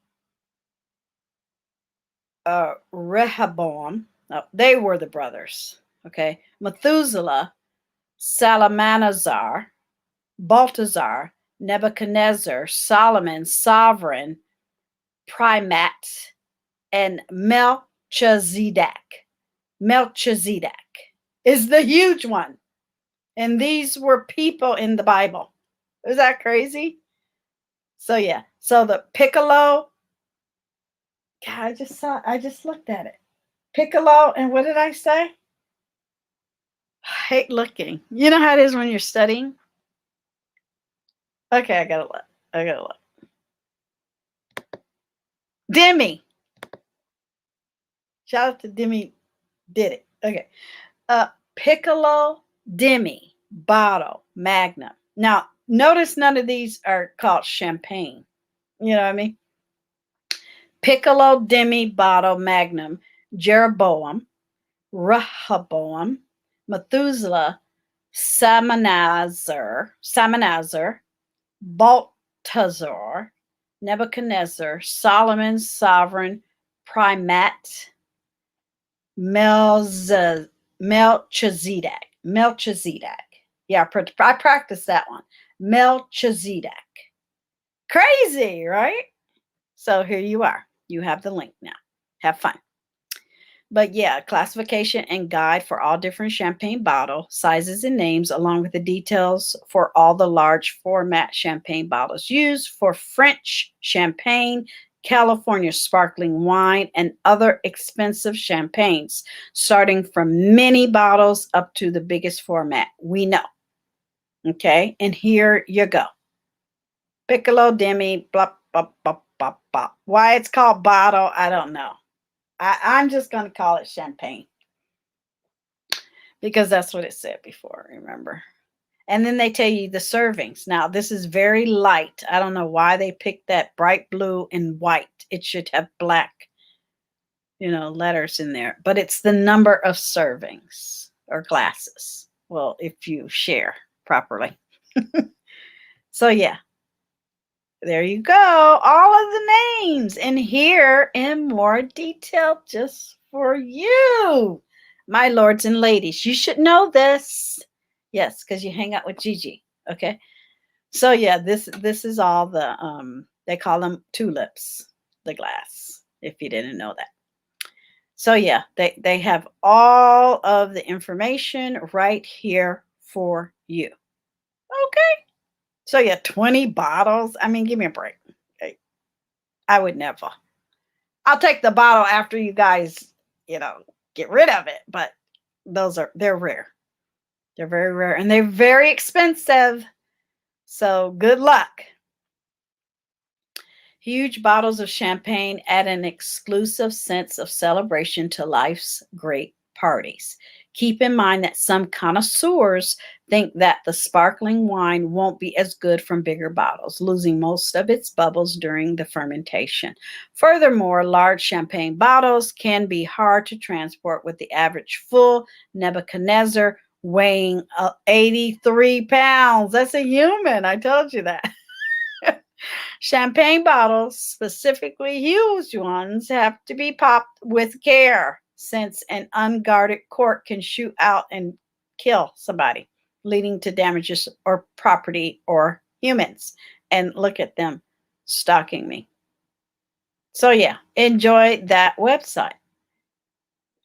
Speaker 1: Rehoboam. Oh, they were the brothers. Okay. Methuselah, Salmanazar, Baltazar, Nebuchadnezzar, Solomon, Sovereign, Primat, and Melchizedek. Melchizedek is the huge one. And these were people in the Bible. Is that crazy? So yeah. So the piccolo. God, I just looked at it. Piccolo, and what did I say? I hate looking. You know how it is when you're studying? Okay, I gotta look. Demi. Shout out to Demi did it. Okay. Piccolo, Demi, Bottle, Magnum. Now, notice none of these are called champagne. You know what I mean? Piccolo, Demi, Bottle, Magnum, Jeroboam, Rehoboam, Methuselah, Salmanazar, Baltazar, Nebuchadnezzar, Solomon, Sovereign, Primat, Melchizedek. Yeah, I practiced that one. Melchizedek. Crazy, right? So here you are. You have the link now. Have fun. But yeah, classification and guide for all different champagne bottle sizes and names, along with the details for all the large format champagne bottles used for French champagne, California sparkling wine, and other expensive champagnes, starting from mini bottles up to the biggest format. We know. Okay, and here you go. Piccolo, Demi, blah, blah, blah, blah, blah. Why it's called bottle, I don't know. I'm just going to call it champagne because that's what it said before, remember? And then they tell you the servings. Now, this is very light. I don't know why they picked that bright blue and white. It should have black, letters in there. But it's the number of servings or glasses. Well, if you share properly. So, yeah. There you go. All of the names in here in more detail just for you. My lords and ladies, you should know this. Yes, because you hang out with Gigi. Okay. So yeah, this is all the they call them tulips, the glass, if you didn't know that. So yeah, they have all of the information right here for you. Okay. So yeah, 20 bottles. I mean, give me a break. I would never. I'll take the bottle after you guys, get rid of it, but they're rare. They're very rare and they're very expensive. So good luck. Huge bottles of champagne add an exclusive sense of celebration to life's great parties. Keep in mind that some connoisseurs think that the sparkling wine won't be as good from bigger bottles, losing most of its bubbles during the fermentation. Furthermore, large champagne bottles can be hard to transport, with the average full Nebuchadnezzar weighing 83 pounds. That's a human. I told you that. Champagne bottles, specifically huge ones, have to be popped with care, since an unguarded cork can shoot out and kill somebody, leading to damages or property or humans. And look at them stalking me. So yeah, enjoy that website.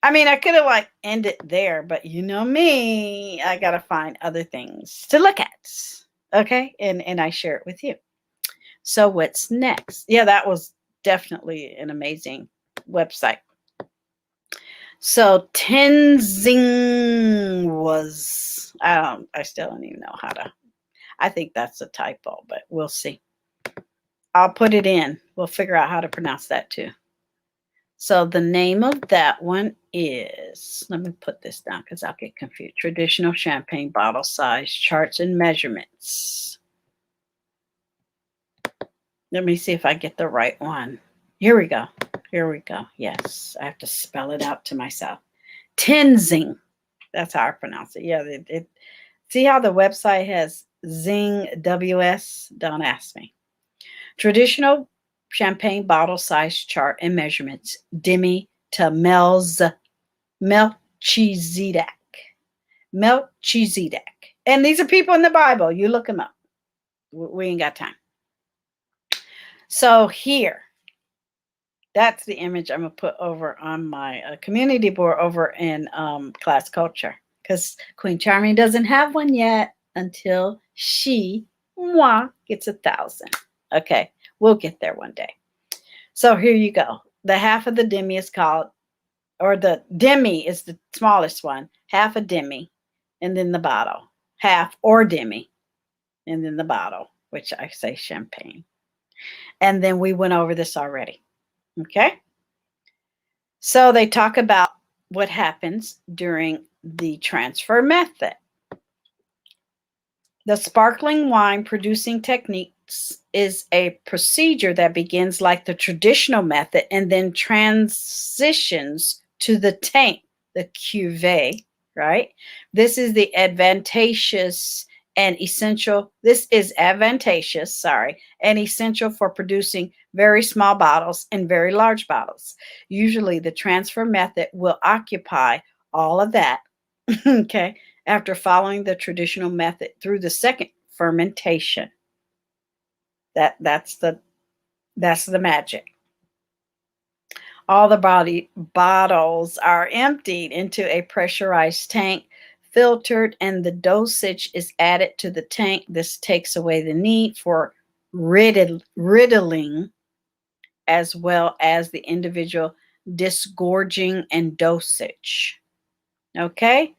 Speaker 1: I mean, I could have ended there, but you know me, I got to find other things to look at. Okay. And I share it with you. So what's next? Yeah, that was definitely an amazing website. So Tenzing was, I still don't even know how to, I think that's a typo, but we'll see. I'll put it in. We'll figure out how to pronounce that too. So the name of that one is, let me put this down because I'll get confused. Traditional champagne bottle size charts and measurements. Let me see if I get the right one. Here we go. Here we go. Yes, I have to spell it out to myself. Tenzing. That's how I pronounce it. Yeah, see how the website has Zing WS? Don't ask me. Traditional champagne bottle size chart and measurements. Demi to Melchizedek. Melchizedek. And these are people in the Bible. You look them up. We ain't got time. So here, that's the image I'm going to put over on my community board over in Class Culture, because Queen Charming doesn't have one yet until she gets 1,000. Okay, we'll get there one day. So here you go. The half of the demi is called, or the demi is the smallest one, half a demi, and then the bottle. Half or demi, and then the bottle, which I say champagne. And then we went over this already. Okay. So they talk about what happens during the transfer method. The sparkling wine producing techniques is a procedure that begins like the traditional method and then transitions to the tank, the cuvee, right? This is advantageous and essential for producing very small bottles and very large bottles. Usually the transfer method will occupy all of that, okay, after following the traditional method through the second fermentation. That's the magic. All the bottles are emptied into a pressurized tank, filtered, and the dosage is added to the tank. This takes away the need for riddling, as well as the individual disgorging and dosage. Okay?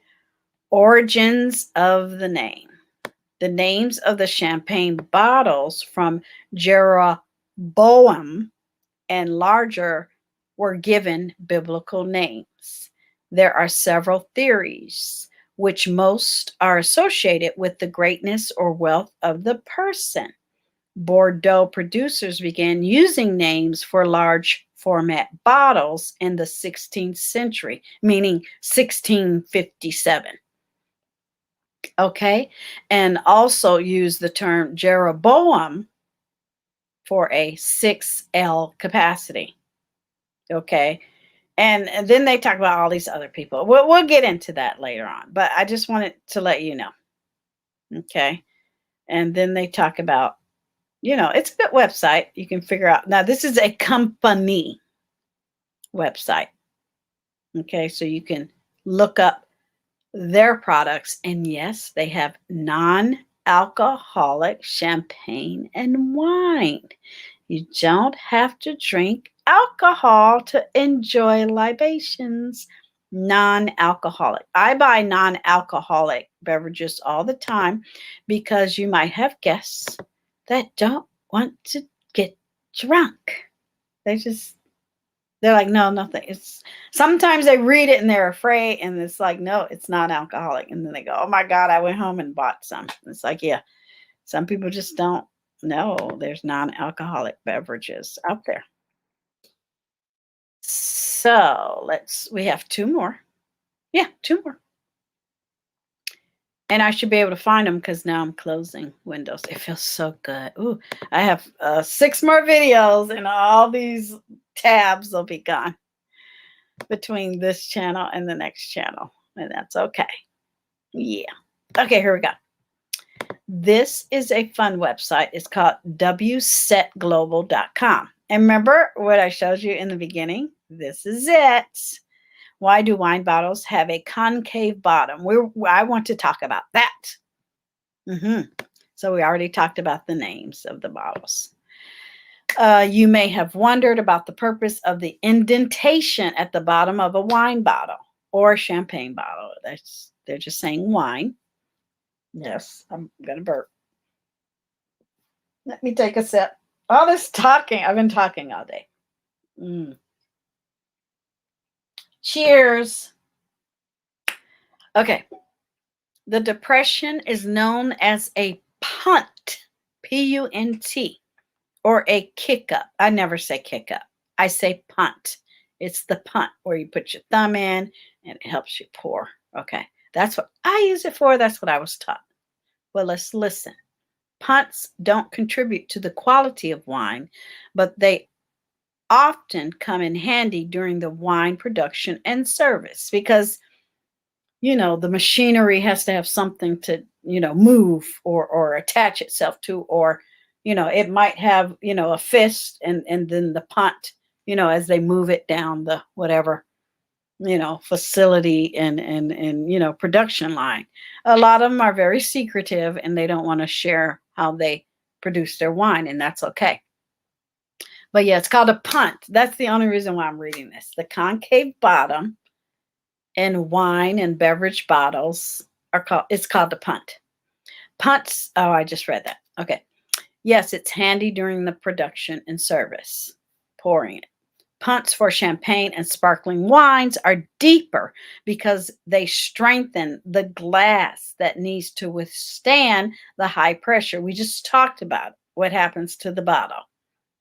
Speaker 1: Origins of the name. The names of the champagne bottles from Jeroboam and larger were given biblical names. There are several theories. which most are associated with the greatness or wealth of the person. Bordeaux producers began using names for large format bottles in the 16th century, meaning 1657. Okay, and also use the term Jeroboam for a 6L capacity. Okay, and then they talk about all these other people. We'll get into that later on, but I just wanted to let you know. Okay, and then they talk about, it's a good website. You can figure out. Now, this is a company website. Okay, so you can look up their products, and yes, they have non-alcoholic champagne and wine. You don't have to drink alcohol to enjoy libations. Non-alcoholic. I buy non-alcoholic beverages all the time because you might have guests that don't want to get drunk. They're like, no, nothing. It's sometimes they read it and they're afraid, and it's like, no, it's not alcoholic. And then they go, oh my God, I went home and bought some. It's like, yeah, some people just don't know there's non-alcoholic beverages out there. So we have two more. Yeah, two more. And I should be able to find them because now I'm closing Windows. It feels so good. Ooh, I have 6 more videos, and all these tabs will be gone between this channel and the next channel. And that's okay. Yeah. Okay, here we go. This is a fun website. It's called wsetglobal.com. And remember what I showed you in the beginning? This is it. Why do wine bottles have a concave bottom? I want to talk about that. So we already talked about the names of the bottles. You may have wondered about the purpose of the indentation at the bottom of a wine bottle or a champagne bottle. They're just saying wine. Yes, I'm going to burp. Let me take a sip. All this talking, I've been talking all day. Cheers. Okay. The depression is known as a punt, P-U-N-T, or a kick up. I never say kick up. I say punt. It's the punt where you put your thumb in and it helps you pour. Okay. That's what I use it for. That's what I was taught. Well, let's listen. Punts don't contribute to the quality of wine, but they often come in handy during the wine production and service because, the machinery has to have something to, move or attach itself to, or, it might have, a fist and then the punt, as they move it down the whatever, facility and production line. A lot of them are very secretive and they don't want to share how they produce their wine, and that's okay. But yeah, it's called a punt. That's the only reason why I'm reading this. The concave bottom in wine and beverage bottles it's called the punt. Punts, I just read that. Okay. Yes, it's handy during the production and service, pouring it. Punts for champagne and sparkling wines are deeper because they strengthen the glass that needs to withstand the high pressure. We just talked about what happens to the bottle.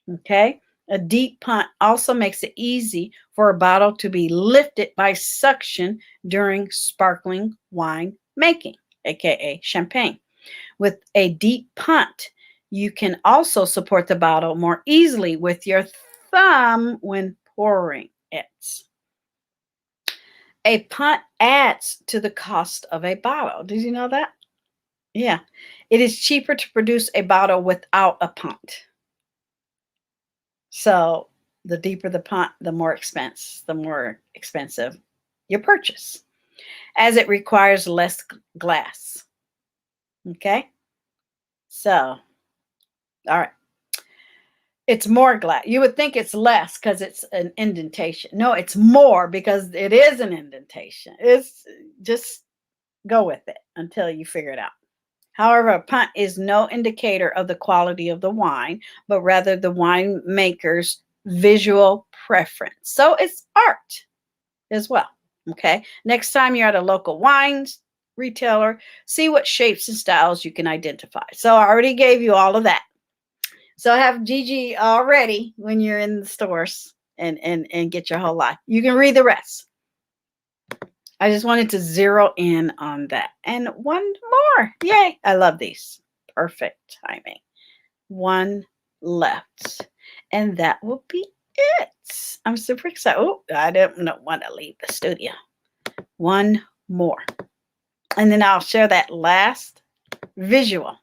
Speaker 1: Okay. A deep punt also makes it easy for a bottle to be lifted by suction during sparkling wine making, aka champagne. With a deep punt, you can also support the bottle more easily with your thumb when pouring it. A punt adds to the cost of a bottle. Did you know that? Yeah. It is cheaper to produce a bottle without a punt. So the deeper the punt, the more expensive your purchase, as it requires less glass. Okay. So, all right. It's more glass. You would think it's less because it's an indentation. No, it's more because it is an indentation. It's just go with it until you figure it out. However, a punt is no indicator of the quality of the wine, but rather the winemaker's visual preference. So it's art as well. Okay. Next time you're at a local wine retailer, see what shapes and styles you can identify. So I already gave you all of that. So have Gigi all ready when you're in the stores and get your whole life. You can read the rest. I just wanted to zero in on that. And one more. Yay. I love these. Perfect timing. One left. And that will be it. I'm super excited. Oh, I don't want to leave the studio. One more. And then I'll share that last visual.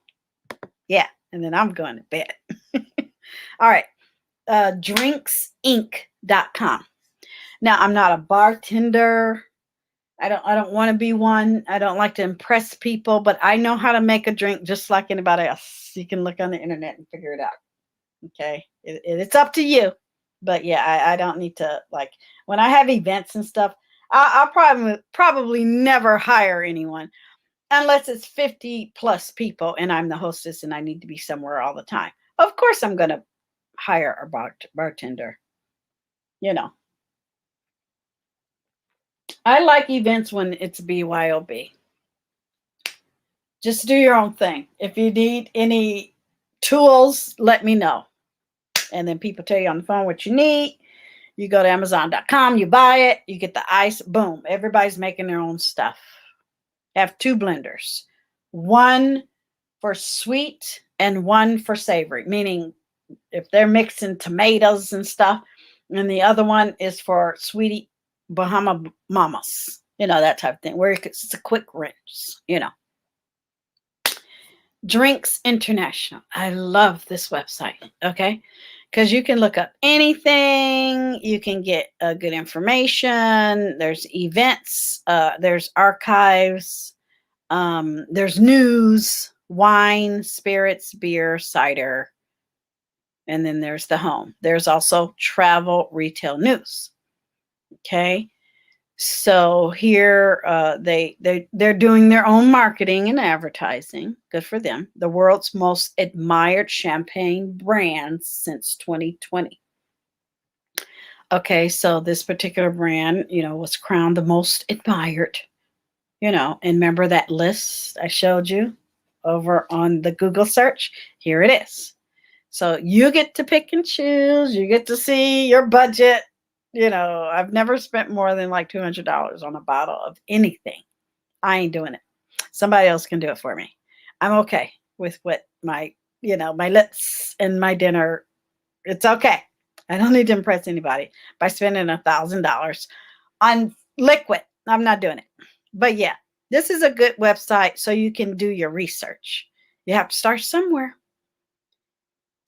Speaker 1: Yeah. And then I'm going to bed. All right. drinksinc.com. Now, I'm not a bartender. I don't want to be one. I don't like to impress people, but I know how to make a drink just like anybody else. You can look on the internet and figure it out. Okay. It's up to you. But yeah, I don't need to, like, when I have events and stuff, I'll probably never hire anyone unless it's 50 plus people and I'm the hostess and I need to be somewhere all the time. Of course, I'm going to hire a bartender. You know, I like events when it's BYOB. Just do your own thing. If you need any tools, let me know. And then people tell you on the phone what you need. You go to Amazon.com, you buy it, you get the ice, boom. Everybody's making their own stuff. Have 2 blenders. One for sweet and one for savory, meaning if they're mixing tomatoes and stuff, and the other one is for sweetie Bahama mamas, that type of thing, where it's a quick rinse, Drinks International. I love this website, okay? Because you can look up anything. You can get good information. There's events. There's archives. There's news, wine, spirits, beer, cider. And then there's the home. There's also travel retail news. Okay. So here they're doing their own marketing and advertising. Good for them. The world's most admired champagne brands since 2020. Okay, so this particular brand, was crowned the most admired. And remember that list I showed you over on the Google search? Here it is. So you get to pick and choose. You get to see your budget. I've never spent more than like $200 on a bottle of anything. I ain't doing it. Somebody else can do it for me. I'm okay with what my lips and my dinner. It's okay. I don't need to impress anybody by spending $1,000 on liquid. I'm not doing it. But yeah, this is a good website so you can do your research. You have to start somewhere.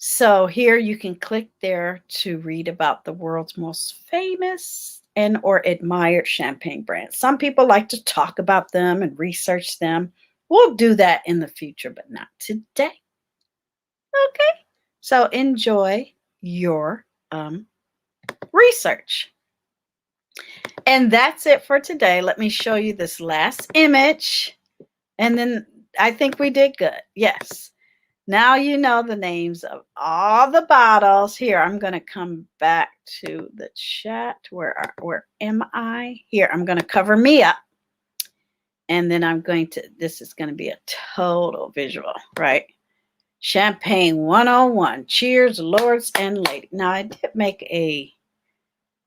Speaker 1: So here you can click there to read about the world's most famous and or admired champagne brands. Some people like to talk about them and research them. We'll do that in the future, but not today. Okay. So enjoy your research. And that's it for today. Let me show you this last image. And then I think we did good. Yes. Now you know the names of all the bottles. Here, I'm going to come back to the chat. Where am I? Here, I'm going to cover me up. And then this is going to be a total visual, right? Champagne 101. Cheers, lords and ladies. Now, I did make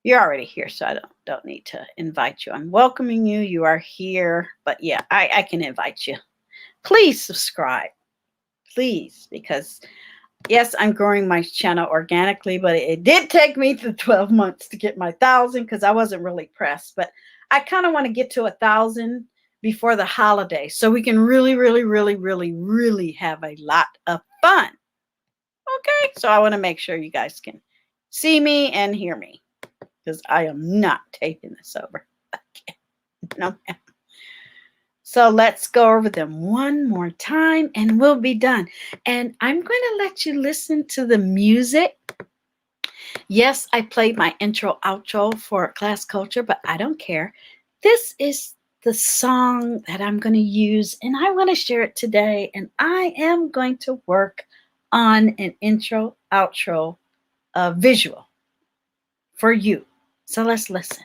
Speaker 1: you're already here, so I don't need to invite you. I'm welcoming you. You are here. But yeah, I can invite you. Please subscribe. Please, because yes, I'm growing my channel organically, but it did take me the 12 months to get my 1,000 because I wasn't really pressed. But I kind of want to get to 1,000 before the holiday so we can really, really, really, really, really have a lot of fun. Okay, so I want to make sure you guys can see me and hear me because I am not taking this over. Okay. No, ma'am. So let's go over them one more time and we'll be done. And I'm going to let you listen to the music. Yes, I played my intro outro for Class Culture, but I don't care. This is the song that I'm going to use and I want to share it today. And I am going to work on an intro outro visual for you. So let's listen.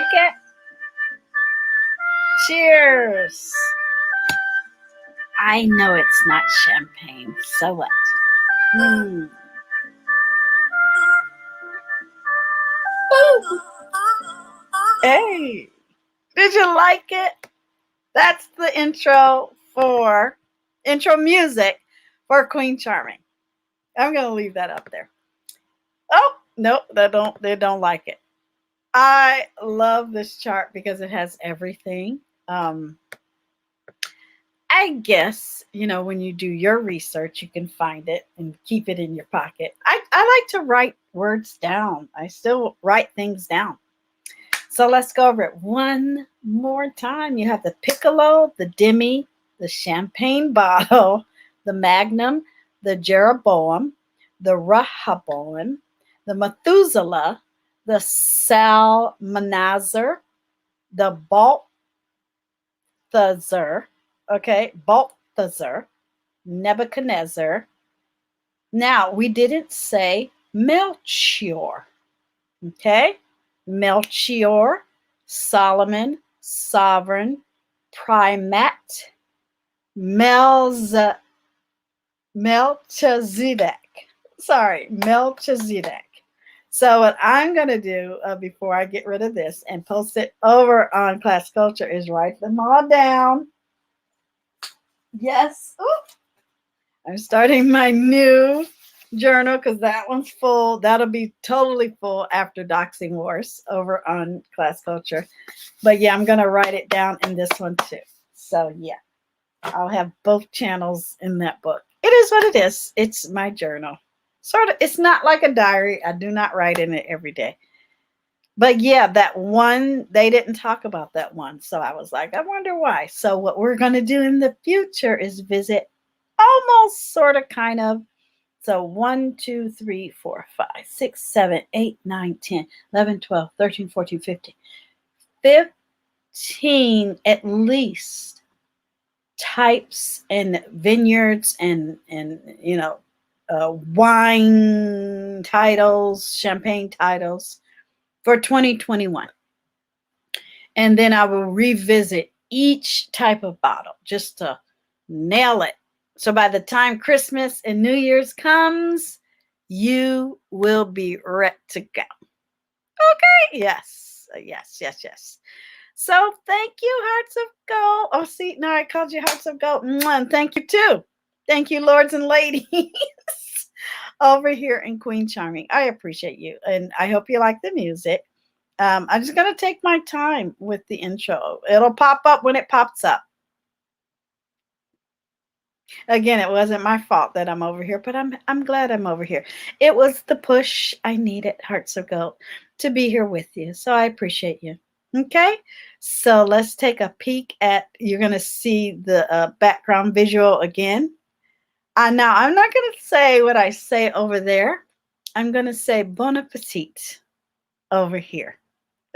Speaker 1: like it? Cheers. I know it's not champagne, so what? Hey, did you like it? That's the intro music for Queen Charming. I'm gonna leave that up there. Oh, nope, they don't like it. I love this chart because it has everything. I guess, when you do your research, you can find it and keep it in your pocket. I like to write words down. I still write things down. So let's go over it one more time. You have the piccolo, the demi, the champagne bottle, the magnum, the Jeroboam, the Rehoboam, the Methuselah, the Salmanazar, the Balthazar, Balthazar, Nebuchadnezzar. Now, we didn't say Melchior, okay? Melchior, Solomon, Sovereign, Primate, Melchizedek. Melchizedek. So what I'm going to do before I get rid of this and post it over on Class Culture is write them all down. Yes. Ooh. I'm starting my new journal because that one's full. That'll be totally full after Doxing Wars over on Class Culture. But yeah, I'm going to write it down in this one too. So yeah, I'll have both channels in that book. It is what it is. It's my journal. Sort of. It's not like a diary. I do not write in it every day. But yeah, that one, they didn't talk about that one. So I was like, I wonder why. So what we're going to do in the future is visit almost sort of kind of. So 1, 2, 3, 4, 5, 6, 7, 8, 9, 10, 11, 12, 13, 14, 15, 15 at least types and vineyards and wine titles, champagne titles for 2021. And then I will revisit each type of bottle just to nail it. So by the time Christmas and New Year's comes, you will be ready to go. Okay? Yes. So thank you, Hearts of Gold. Oh, see, now I called you Hearts of Gold. And thank you, too. Thank you, lords and ladies, over here in Queen Charming. I appreciate you, and I hope you like the music. I'm just going to take my time with the intro. It'll pop up when it pops up. Again, it wasn't my fault that I'm over here, but I'm glad I'm over here. It was the push I needed, Hearts of Gold, to be here with you. So I appreciate you. Okay, so let's take a peek at, you're going to see the background visual again. Now, I'm not going to say what I say over there. I'm going to say bon appetit over here.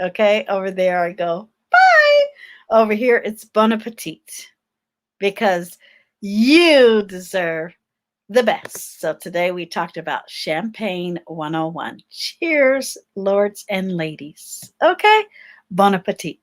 Speaker 1: Okay, over there I go, bye. Over here, it's bon appetit because you deserve the best. So today we talked about Champagne 101. Cheers, lords and ladies. Okay, bon appetit.